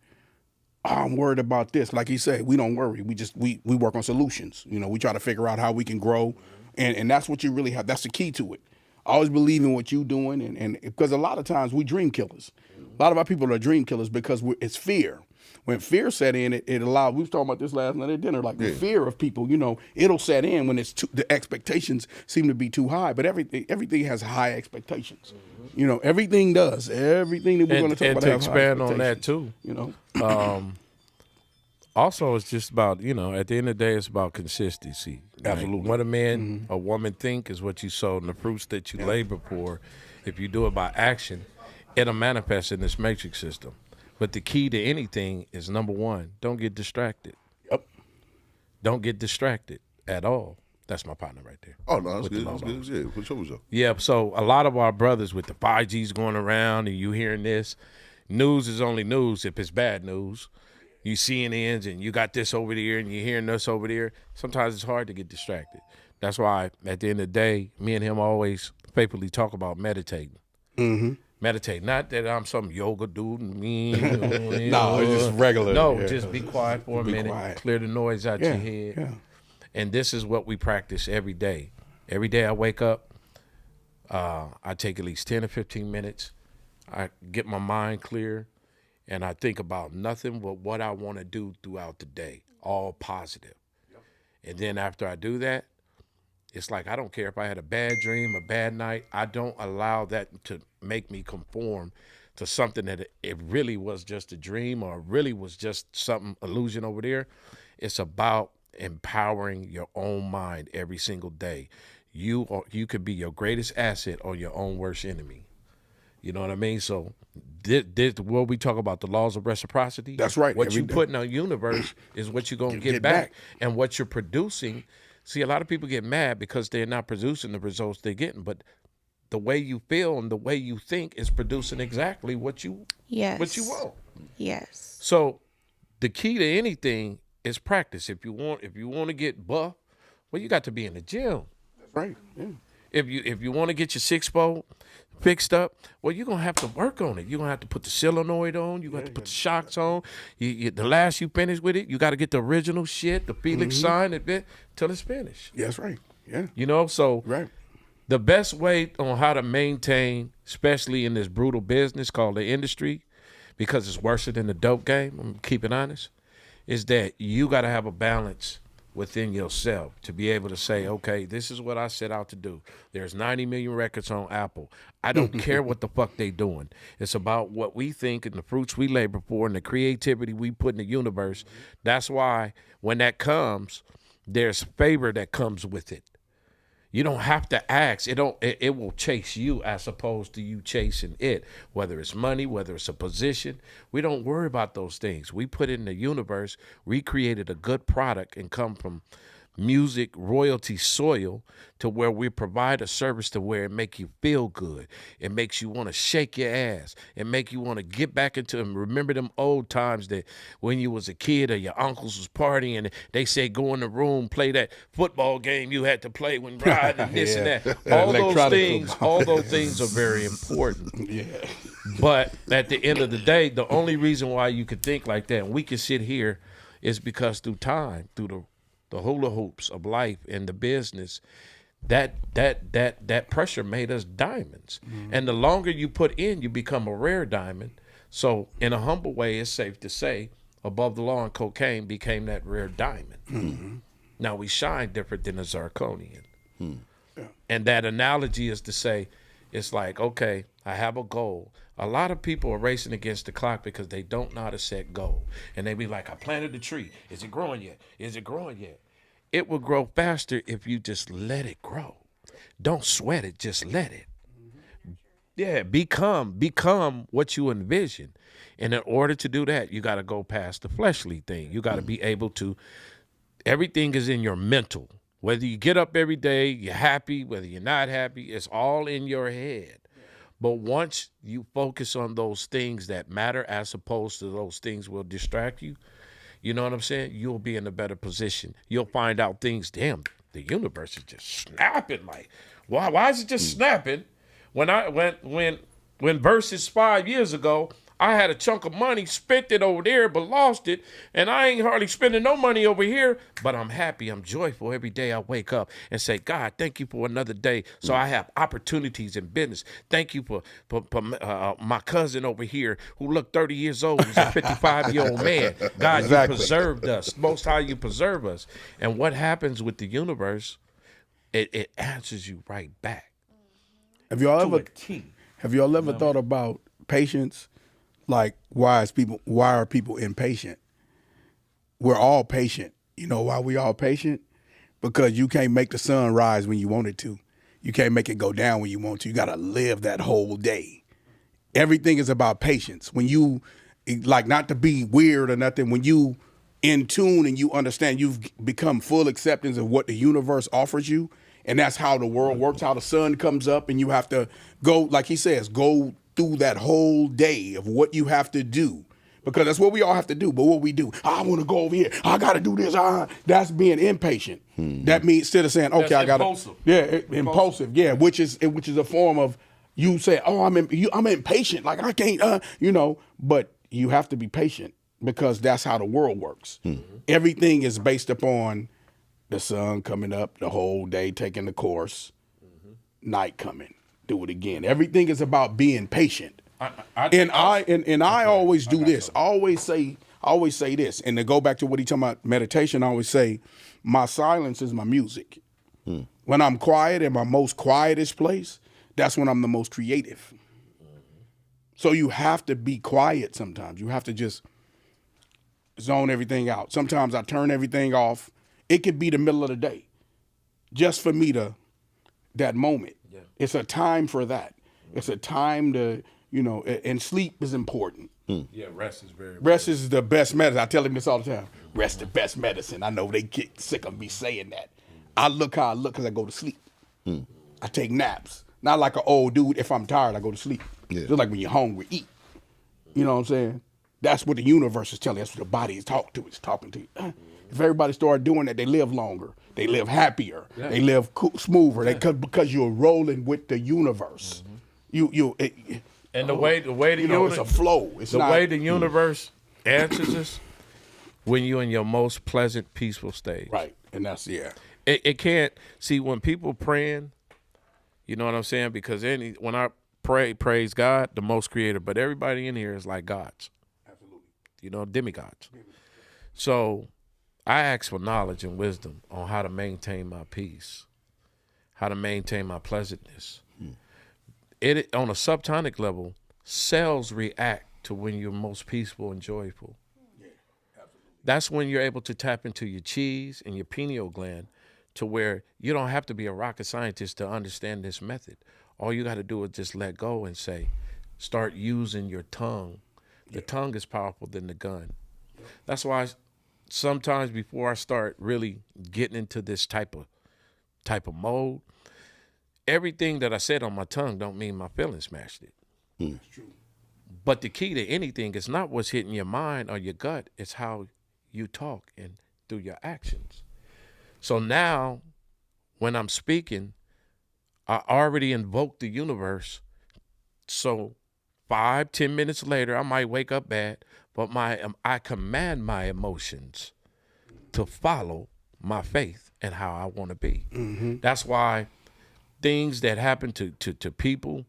I'm worried about this. Like he said, we don't worry. We work on solutions. You know, we try to figure out how we can grow, and that's what you really have. That's the key to it. Always believe in what you're doing, and because a lot of times we dream killers. A lot of our people are dream killers because it's fear. When fear set in, it allowed. We was talking about this last night at dinner. Like the fear of people, you know, it'll set in when the expectations seem to be too high. But everything has high expectations. You know, everything does. Everything that we're going to talk about. And to expand on that too, you know. Also, it's just about, you know, at the end of the day, it's about consistency. Absolutely. Like what a man, a woman think is what you sow, and the fruits that you labor for. If you do it by action, it'll manifest in this matrix system. But the key to anything is, number one, don't get distracted. Yep. Don't get distracted at all. That's my partner right there. Oh, no, that's good. That's good. Yeah, for sure. Yeah, so a lot of our brothers with the 5Gs going around and you hearing this, news is only news if it's bad news. You CNNs and you got this over there and you're hearing this over there. Sometimes it's hard to get distracted. That's why at the end of the day, me and him always faithfully talk about meditating. Meditate. Not that I'm some yoga dude and No, it's just regular. No, just be quiet for a minute. Clear the noise out your head. Yeah. And this is what we practice every day. Every day I wake up, I take at least 10 or 15 minutes. I get my mind clear, and I think about nothing but what I want to do throughout the day, all positive. And then after I do that, it's like I don't care if I had a bad dream, a bad night. I don't allow that to make me conform to something that it really was just a dream or really was just something illusion over there. It's about empowering your own mind every single day. You could be your greatest asset or your own worst enemy. You know what I mean? So this what we talk about, the laws of reciprocity. That's right. What you put in the universe is what you're going to get back. And what you're producing. See, a lot of people get mad because they're not producing the results they're getting, but the way you feel and the way you think is producing exactly what you want. Yes. So the key to anything is practice. If you want to get buff, well, you got to be in the gym. That's right. Yeah. If you want to get your 6-4 fixed up, well, you're going to have to work on it. You're going to have to put the solenoid on. You're going to have to put the shocks on. The last you finish with it, you got to get the original shit, the Felix sign, till it's finished. Yeah, that's right. Yeah. You know, so the best way on how to maintain, especially in this brutal business called the industry, because it's worse than the dope game, I'm keeping honest, is that you got to have a balance within yourself to be able to say, okay, this is what I set out to do. There's 90 million records on Apple. I don't care what the fuck they doing. It's about what we think and the fruits we labor for and the creativity we put in the universe. That's why when that comes, there's favor that comes with it. You don't have to ask. It will chase you as opposed to you chasing it. Whether it's money, whether it's a position, we don't worry about those things. We put it in the universe. We created a good product and come from music royalty soil to where we provide a service to where it make you feel good. It makes you want to shake your ass. It make you want to get back into them. Remember them old times that when you was a kid or your uncles was partying and they said go in the room, play that football game you had to play when riding and this and that. All those things are very important. Yeah. But at the end of the day, the only reason why you could think like that and we can sit here is because through time, through the hula hoops of life and the business, that pressure made us diamonds. And the longer you put in, you become a rare diamond. So in a humble way, it's safe to say Above the Law and Kokane became that rare diamond. Now we shine different than a zirconian. And that analogy is to say, it's like, okay, I have a goal. A lot of people are racing against the clock because they don't know how to set goal. And they be like, I planted a tree. Is it growing yet? Is it growing yet? It will grow faster if you just let it grow. Don't sweat it, just let it. Yeah, become what you envision. And in order to do that, you got to go past the fleshly thing. You got to be able to, everything is in your mental. Whether you get up every day, you're happy, whether you're not happy, it's all in your head. But once you focus on those things that matter as opposed to those things will distract you, you know what I'm saying? You'll be in a better position. You'll find out things, damn, the universe is just snapping. Like, why is it just snapping? When versus 5 years ago, I had a chunk of money, spent it over there, but lost it. And I ain't hardly spending no money over here, but I'm happy. I'm joyful every day I wake up and say, God, thank you for another day. So I have opportunities in business. Thank you for my cousin over here who looked 30 years old. He's a 55-year-old man. God, You preserved us. Most High, you preserve us. And what happens with the universe, it answers you right back. Have y'all ever thought about patience? Like, why are people impatient? We're all patient. You know why we all patient? Because you can't make the sun rise when you want it to. You can't make it go down when you want to. You got to live that whole day. Everything is about patience. When you, like, not to be weird or nothing, when you in tune and you understand you've become full acceptance of what the universe offers you, and that's how the world works, how the sun comes up, and you have to go, like he says, go through that whole day of what you have to do, because that's what we all have to do. But what we do, I want to go over here, I got to do this. That's being impatient. That means instead of saying, okay, I got to, impulsive, yeah, which is a form of you say, oh, I'm impatient, like I can't, but you have to be patient because that's how the world works. Everything is based upon the sun coming up, the whole day taking the course, night coming. Do it again. Everything is about being patient. I always do this. I always say this. And to go back to what he talking about meditation, I always say, my silence is my music. When I'm quiet in my most quietest place, that's when I'm the most creative. So you have to be quiet sometimes. You have to just zone everything out. Sometimes I turn everything off. It could be the middle of the day. Just for me that moment. Yeah. It's a time for that. It's a time to, and sleep is important. Yeah, rest is very important. Rest is the best medicine. I tell him this all the time. Rest the best medicine. I know they get sick of me saying that. I look how I look because I go to sleep. I take naps. Not like an old dude. If I'm tired, I go to sleep. Yeah. Just like when you're hungry, eat. You know what I'm saying? That's what the universe is telling you. That's what the body is talking to. It's talking to you. If everybody started doing that, they live longer. They live happier. Yeah. They live smoother. Because you're rolling with the universe. And the way the it's a flow. It's the way the universe answers us when you're in your most pleasant, peaceful stage. Right, and that's It can't see when people praying. You know what I'm saying? Because when I praise God, the most creator, but everybody in here is like gods. Absolutely. Demigods. So I ask for knowledge and wisdom on how to maintain my peace, how to maintain my pleasantness. It on a subtonic level, cells react to when you're most peaceful and joyful. That's when you're able to tap into your cheese and your pineal gland to where you don't have to be a rocket scientist to understand this method. All you got to do is just let go and say, start using your tongue. The tongue is powerful than the gun. That's why sometimes before I start really getting into this type of mode, everything that I said on my tongue don't mean my feelings matched it. That's true. But the key to anything is not what's hitting your mind or your gut. It's how you talk and through your actions. So now when I'm speaking, I already invoked the universe. So 5-10 minutes later, I might wake up bad, but I command my emotions to follow my faith and how I want to be. That's why things that happen to people,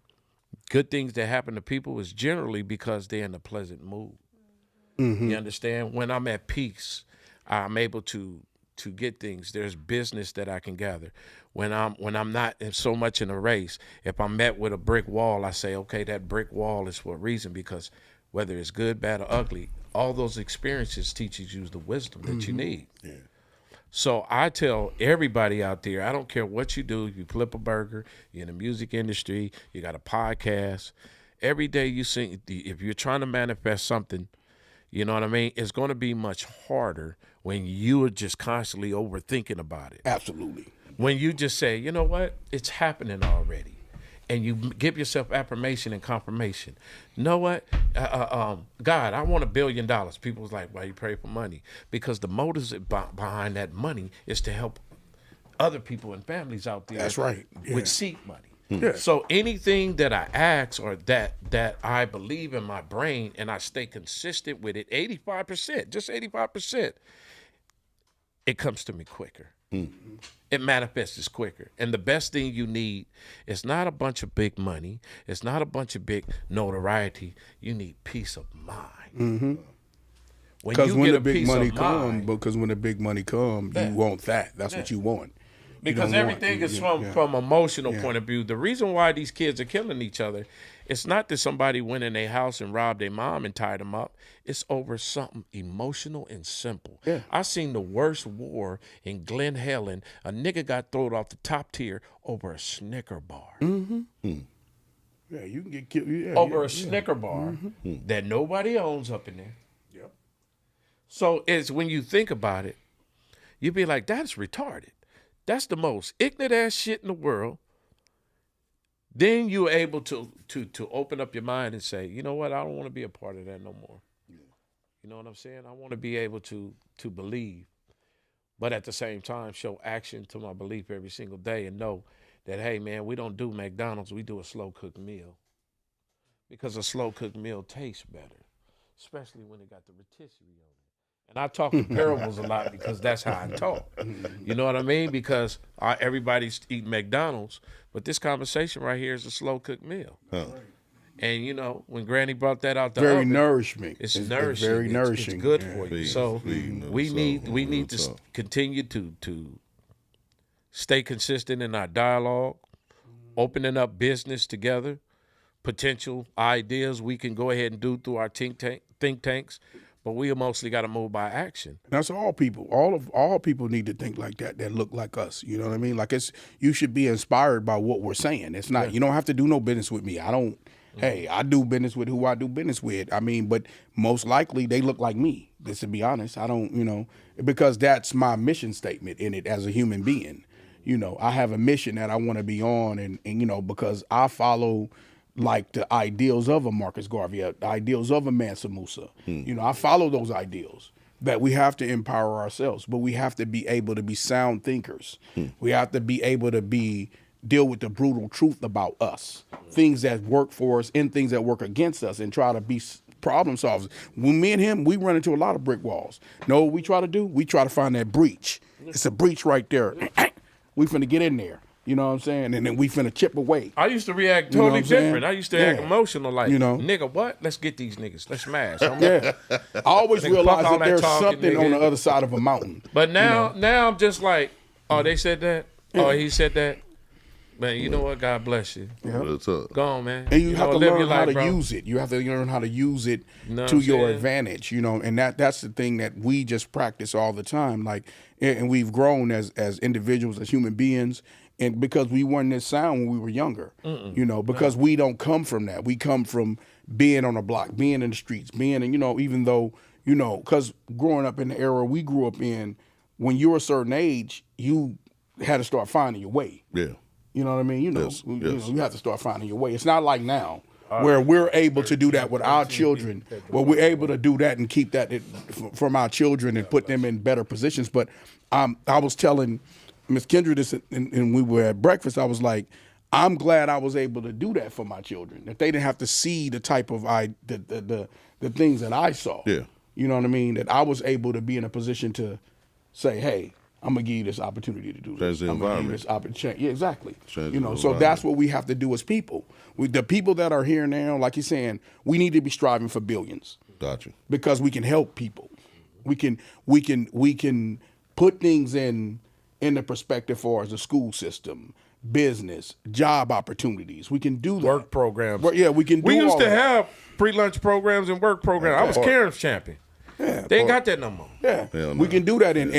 good things that happen to people is generally because they're in a pleasant mood. You understand? When I'm at peace, I'm able to get things. There's business that I can gather. When I'm not so much in a race, if I'm met with a brick wall, I say, okay, that brick wall is for a reason, because whether it's good, bad, or ugly, all those experiences teaches you the wisdom that you need. Yeah. So I tell everybody out there, I don't care what you do, you flip a burger, you're in the music industry, you got a podcast, every day you sing, if you're trying to manifest something, you know what I mean? It's going to be much harder when you are just constantly overthinking about it. Absolutely. When you just say, you know what? It's happening already. And you give yourself affirmation and confirmation. You know what? God, I want $1 billion. People's like, why you pray for money? Because the motives behind that money is to help other people and families out there. That's right. With seed money. Yeah. So anything that I ask or that I believe in my brain and I stay consistent with it, 85%, just 85%, it comes to me quicker. It manifests quicker. And the best thing you need is not a bunch of big money. It's not a bunch of big notoriety. You need peace of mind. Because when the big money come, you want that. That's what you want. Because everything is from emotional point of view. The reason why these kids are killing each other, it's not that somebody went in their house and robbed their mom and tied them up. It's over something emotional and simple. Yeah. I seen the worst war in Glen Helen. A nigga got thrown off the top tier over a Snicker bar. Yeah, you can get killed. Over a Snicker bar that nobody owns up in there. Yep. So it's when you think about it, you be like, that's retarded. That's the most ignorant ass shit in the world. Then you're able to open up your mind and say, you know what, I don't want to be a part of that no more. Yeah. You know what I'm saying? I want to be able to believe, but at the same time show action to my belief every single day and know that, hey man, we don't do McDonald's, we do a slow cooked meal. Because a slow cooked meal tastes better, especially when it got the rotisserie on it. And I talk in parables a lot because that's how I talk. You know what I mean? Because everybody's eating McDonald's, but this conversation right here is a slow-cooked meal. And, you know, when Granny brought that out the very oven, nourishing. It's nourishing. Very nourishing. It's good for you. So we need to continue to stay consistent in our dialogue, opening up business together, potential ideas we can go ahead and do through our think tanks. But we mostly got to move by action. That's all people. All people need to think like that look like us. You know what I mean? Like you should be inspired by what we're saying. It's not, you don't have to do no business with me. I don't, hey, I do business with who I do business with. I mean, but most likely they look like me. Just to be honest, I don't, you know, because that's my mission statement in it as a human being. You know, I have a mission that I want to be on and you know, because I follow like the ideals of a Marcus Garvey, the ideals of a Mansa Musa. You know, I follow those ideals that we have to empower ourselves, but we have to be able to be sound thinkers. We have to be able to deal with the brutal truth about us, things that work for us and things that work against us, and try to be problem solvers. When me and him, we run into a lot of brick walls. Know what we try to do? We try to find that breach. It's a breach right there. We finna get in there. You know what I'm saying? And then we finna chip away. I used to react You know totally what I'm saying? different. I used to act emotional, like, nigga, what? Let's get these niggas. Let's smash. Yeah. I always Nigga, realized fuck all that there's that talking, something on nigga. the other side of a mountain. But now I'm just like, oh, they said that? Oh, he said that? Man, you know what? God bless you. What's up? Go on, man. And you have to live learn your how life, to bro. use it. You have to learn how to use it know what to I'm your saying? advantage, and that's the thing that we just practice all the time. Like, and we've grown as individuals, as human beings, and because we weren't this sound when we were younger, because we don't come from that. We come from being on a block, being in the streets, being in, even though, because growing up in the era we grew up in, when you're a certain age, you had to start finding your way. Yeah. You know what I mean? Yes. You have to start finding your way. It's not like now where we're able to do that with our children, where we're able to do that and keep that from our children and put them in better positions. But I was telling Miss Kendra this, and we were at breakfast. I was like, I'm glad I was able to do that for my children. That they didn't have to see the type of the things that I saw. Yeah. You know what I mean? That I was able to be in a position to say, hey, I'm gonna give you this opportunity to do this. Change the I'm gonna give you environment. this opportunity. Yeah, exactly. Change So the environment. that's what we have to do as people. The people that are here now, like you're saying, we need to be striving for billions Got you. because we can help people. We can put things in the perspective for as a school system, business, job opportunities. We can do that. Work programs. Yeah, we can do We used all to that. have pre-lunch programs and work programs. I was Karen's champion. Yeah, They ain't got that no more. Yeah, Hell no. we can do that in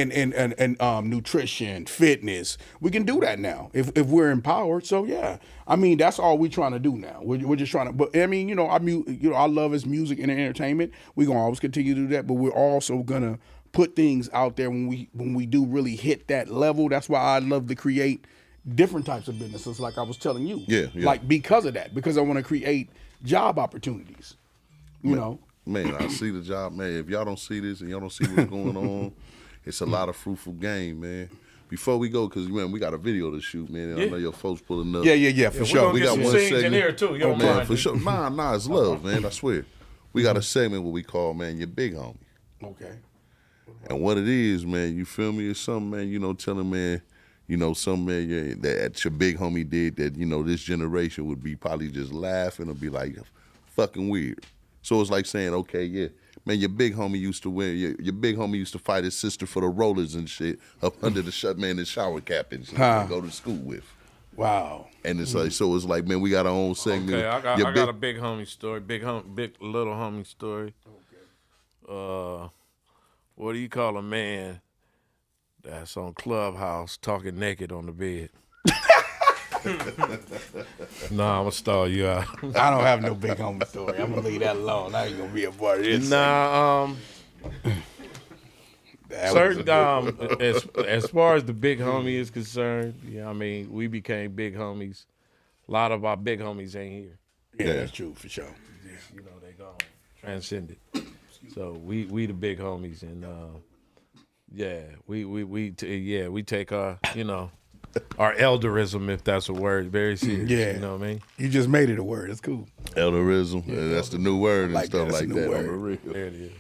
nutrition, fitness. We can do that now if we're empowered. So yeah, I mean that's all we're trying to do now. We're just trying to. But I mean, our love is music and entertainment. We're gonna always continue to do that. But we're also gonna put things out there when we do really hit that level. That's why I love to create different types of businesses, like I was telling you. Yeah. Like because of that, because I want to create job opportunities. You know. Man, I see the job, man. If y'all don't see this and y'all don't see what's going on, it's a lot of fruitful game, man. Before we go, because, man, we got a video to shoot, man. And I know your folks pulling up. Yeah, for sure. We got got some one scenes in segment. here, too. You don't Man, mind, for do sure. you? Nah, it's love, man. I swear. We got a segment what we call, man, your big homie. Okay. And what it is, man, you feel me? It's something, man, telling, man, something, man, that your big homie did that, this generation would be probably just laughing or be like fucking weird. So it's like saying, okay, yeah, man, your big homie used to wear, your big homie used to fight his sister for the rollers and shit up under the the shower cap and shit to go to school with. Wow. And it's like, so it's like, man, we got our own segment. Okay, I Your got a big homie story, big little homie story. What do you call a man that's on Clubhouse talking naked on the bed? Nah, I'm gonna stall you out. I don't have no big homie story. I'm gonna leave that alone. I ain't gonna be a part of this. Nah, That was certain as far as the big homie is concerned, yeah, I mean, we became big homies. A lot of our big homies ain't here. yeah, that's true for sure. They gone, transcended. So we the big homies, and we take our our elderism, if that's a word, very serious. Yeah. You know what I mean? You just made it a word. It's cool. elderism, that's the new word and Like stuff that. That's like a new that. word. On the real. There it is.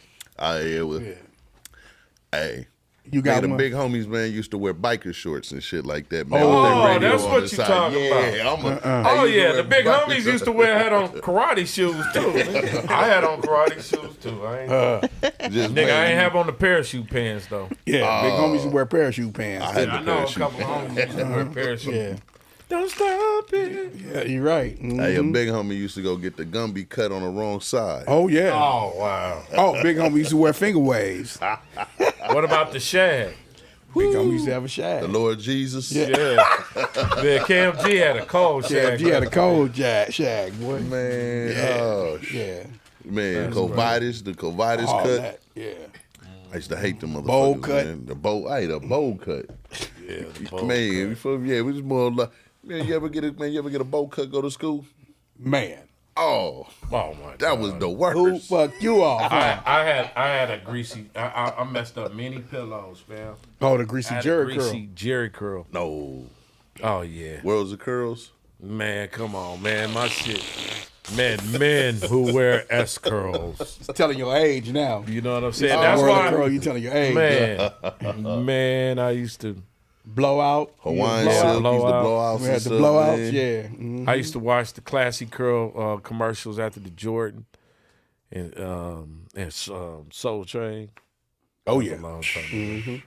Hey, You got the one? big homies, man, used to wear biker shorts and shit like that, man. Oh, with that radio that's on what the you side. talking about. Yeah, Oh yeah, the big homies used to had on karate shoes too. I had on karate shoes too. I ain't have on the parachute pants though. Yeah, big homies who wear parachute pants. I know a couple of homies used to wear parachute. Yeah. Don't stop it. Yeah, you're right. Mhm. Hey, a big homie used to go get the Gumby cut on the wrong side. Oh yeah. Oh wow. Oh, big homie used to wear finger waves. What about the shag? Big homie used to have a shag. The Lord Jesus. Yeah. KMG had a cold shag. Yeah, had a cold shag, boy. Man, Yeah. oh, shit. Yeah. Man, Covitis, the Covitis All cut. that. Yeah. I used to hate them motherfuckers, Bowl cut. man. The bowl cut. Yeah, Man, we just more like, man, you ever get a bowl cut go to school? Man. Oh, Oh my God. that was the Who worst. fucked you off? huh? I had a greasy. I messed up many pillows, man. Oh, the I greasy had a Jerry curl. greasy Jerry curl. No. Oh yeah, Worlds of Curls? man, come on, man, my shit. Men who wear S curls. It's telling your age now. You know what I'm saying? Oh, That's World of why, Curl, you telling your age. man, I used to Blowout. Hawaiian Blowout. Silkies, the blowouts. We had and the stuff, blowouts, man. yeah. Mhm. I used to watch the Classy Curl commercials after the Jordan and Soul Train. Oh, That was yeah. a long time ago.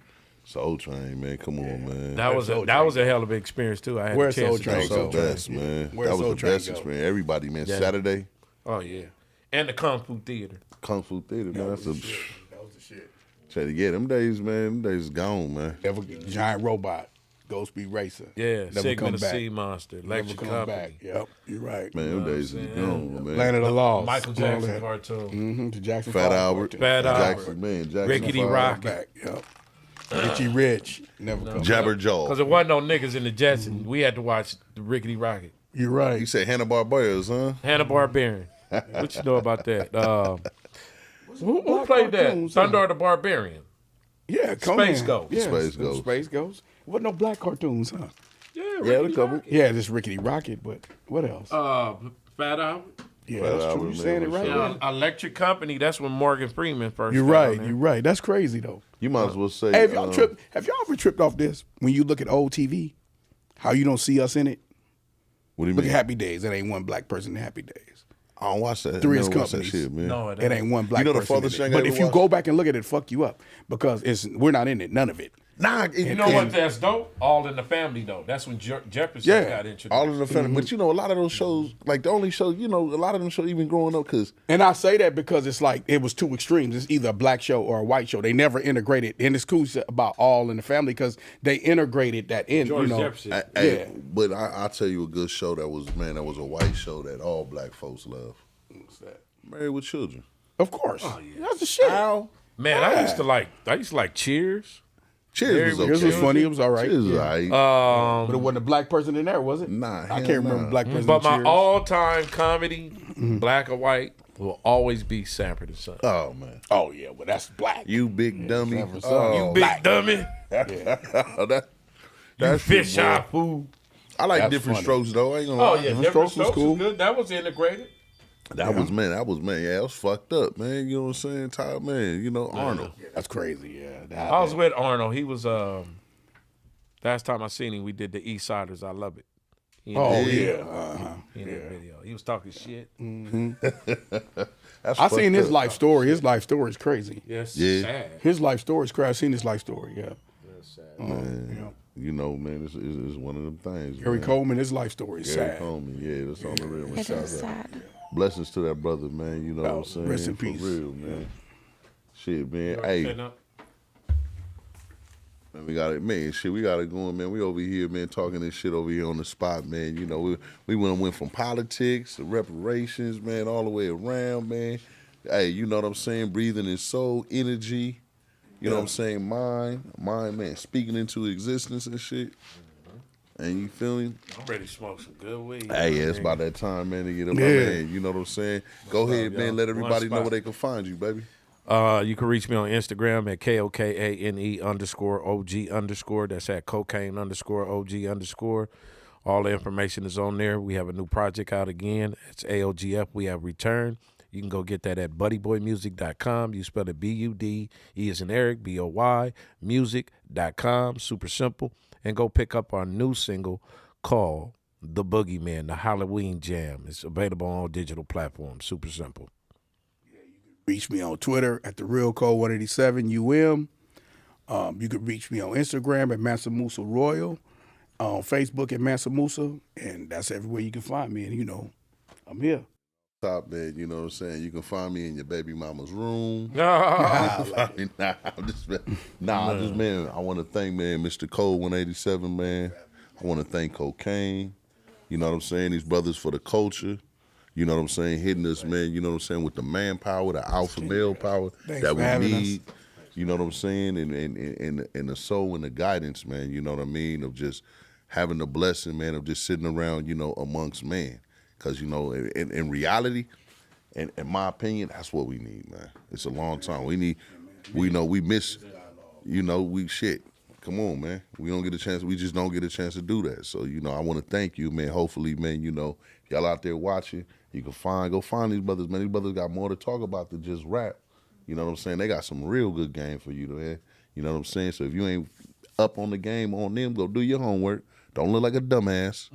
Soul Train, man. Come on, man. That was Soul a hell of an experience too. I had Where's a chance Soul to Train go That Soul was the go? Train. best, man. Where's That was Soul the Train best go? experience. Everybody, man. Yeah. Saturday, Oh yeah, and the Kung Fu Theater. Kung Fu Theater, man. That's a That was the shit. try to get them days, man. Them days is gone, man. Never Giant Robot, Ghost Speed Racer. Yeah, Never Segment come of back. Sea Monster, Never Electric come Company, back. Yep, you're right. Man, them days is gone, man. Planet of the Lost. Michael Jackson cartoon, The Jackson Fat 5 Albert, cartoon. Fat Albert. Jackson, man. Jackson Rickety 5. Rock. Back. Yep. Richie Rich. Never come back. Jabber Jaw. because there wasn't no niggas in the Jetsons. We had to watch the Rickety Rocket. You're right. You said Hanna-Barbera, huh? Hanna-Barbarian. What you know about that? Who played cartoons, that? Thunder the Barbarian. Yeah, Conan. Space Ghost. Yeah, Space Ghost. Space Ghost. Wasn't no black cartoons, huh? Yeah, Yeah, Rickety the couple. Rocket. Yeah, this Rickety Rocket, but what else? Fat Albert. Yeah, Fat that's Albert, true. You man, saying it was right so- now. Electric Company. That's when Morgan Freeman first. You're got right. on there. You're right. That's crazy though. You might as well say. Hey, have y'all ever tripped off this? When you look at old TV, how you don't see us in it? What do you Look mean? at Happy Days. That ain't one black person in Happy Days. I don't watch that. Three I is never watch that companies. shit, man. No, it It ain't one black You know the person. farthest in thing it. I But ever if you watched? go back and look at it, fuck you up because we're not in it. None of it. Nah, You know what? That's dope. All in the Family though. That's when Jefferson Yeah. got introduced. all in the family. But you know, a lot of those shows, like the only shows, you know, a lot of them shows, even growing up, because And I say that because it's like it was two extremes. It's either a black show or a white show. They never integrated, and it's cool about All in the Family because they integrated that in. George you know, Jefferson. hey, Yeah. but I'll tell you a good show that was a white show that all black folks love. What's that? Married with Children. Of course, that's the shit. Man, I used to like Cheers. Cheers was okay. Yours was funny. It was all right. Cheers was Yeah. alright. But it wasn't a black person in there, was it? Nah, I hell can't remember nah. black person. But in my Cheers. all-time comedy, black or white, will always be Sanford and Son. Oh man, Oh yeah, well that's black. you big dummy. Sanford Son. Oh, You big dummy. that You shit, fish boy. eye fool. I like That's different funny. strokes though. I ain't gonna Oh lie. yeah, Different different Strokes was strokes cool. was good. That was integrated. That was man. Yeah, that was fucked up, man. You know what I'm saying? Type man. You know Arnold. That's crazy. Yeah, I was with Arnold. He was last time I seen him, we did the East Siders. I love it. He in Oh the yeah. video. He in the video. He was talking shit. That's I seen fucked his up. life story. His life story is crazy. Yes, Yeah. sad. His life story is crazy. I seen his life story. Yeah. Man, you know, man, it's one of them things. Gary man. Coleman, his life story is Gary sad. Coleman, yeah, that's on the real. Man. It Shout is out. sad. Blessings to that brother, man. You know what I'm saying? rest in For peace. real, man. Shit, man. Hey, Hey, man, we got it, man. Shit, we got it going, man. We over here, man, talking this shit over here on the spot, man. You know, we went from politics to reparations, man, all the way around, man. Hey, you know what I'm saying? Breathing in soul, energy. You know what I'm saying? Mind, man, speaking into existence and shit. And you feel me? I'm ready to smoke some good weed. Hey, yeah, it's about that time, man, to get up, Yeah. man. You know what I'm saying? Go ahead, man. y'all? Let everybody One know spot. where they can find you, baby. You can reach me on Instagram at KOKANE_OG_. That's at cocaine_OG_. All the information is on there. We have a new project out again. It's AOGF. We have returned. You can go get that at buddyboymusic.com. You spell it BUD, E as in Eric, BOY, music.com. Super simple. And go pick up our new single called The Boogeyman, the Halloween Jam. It's available on all digital platforms. Super simple. Reach me on Twitter at the Real Code 187 UM. You can reach me on Instagram at Mansa Musa Royal, on Facebook at Mansa Musa, and that's everywhere you can find me. And you know, I'm here. Top, man, you know what I'm saying? You can find me in your baby mama's room. Ah, I'm just, man, I want to thank, man, Mr. Code 187, man. I want to thank Kokane. You know what I'm saying? These brothers for the culture. You know what I'm saying? Hitting us, man, you know what I'm saying? With the manpower, the alpha male power Thanks that for we having need. You know what I'm saying? And the soul and the guidance, man, you know what I mean? Of just having the blessing, man, of just sitting around, you know, amongst man. Because, you know, in reality, in my opinion, that's what we need, man. It's a long time. We miss, you know, shit. Come on, man. We don't get a chance. We just don't get a chance to do that. So, you know, I want to thank you, man. Hopefully, man, you know, if y'all out there watching, you can go find these brothers, man. These brothers got more to talk about than just rap. You know what I'm saying? They got some real good game for you to hear. You know what I'm saying? So if you ain't up on the game on them. Go do your homework. Don't look like a dumbass.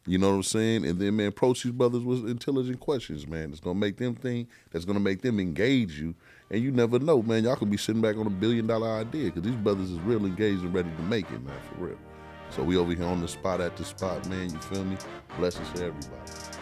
You know what I'm saying? And then, man, approach these brothers with intelligent questions, man. That's going to make them think. That's going to make them engage you. And you never know, man. Y'all could be sitting back on $1 billion idea because these brothers is real engaged and ready to make it, man, for real. So we over here on the spot at the spot, man. You feel me? Blessings to everybody.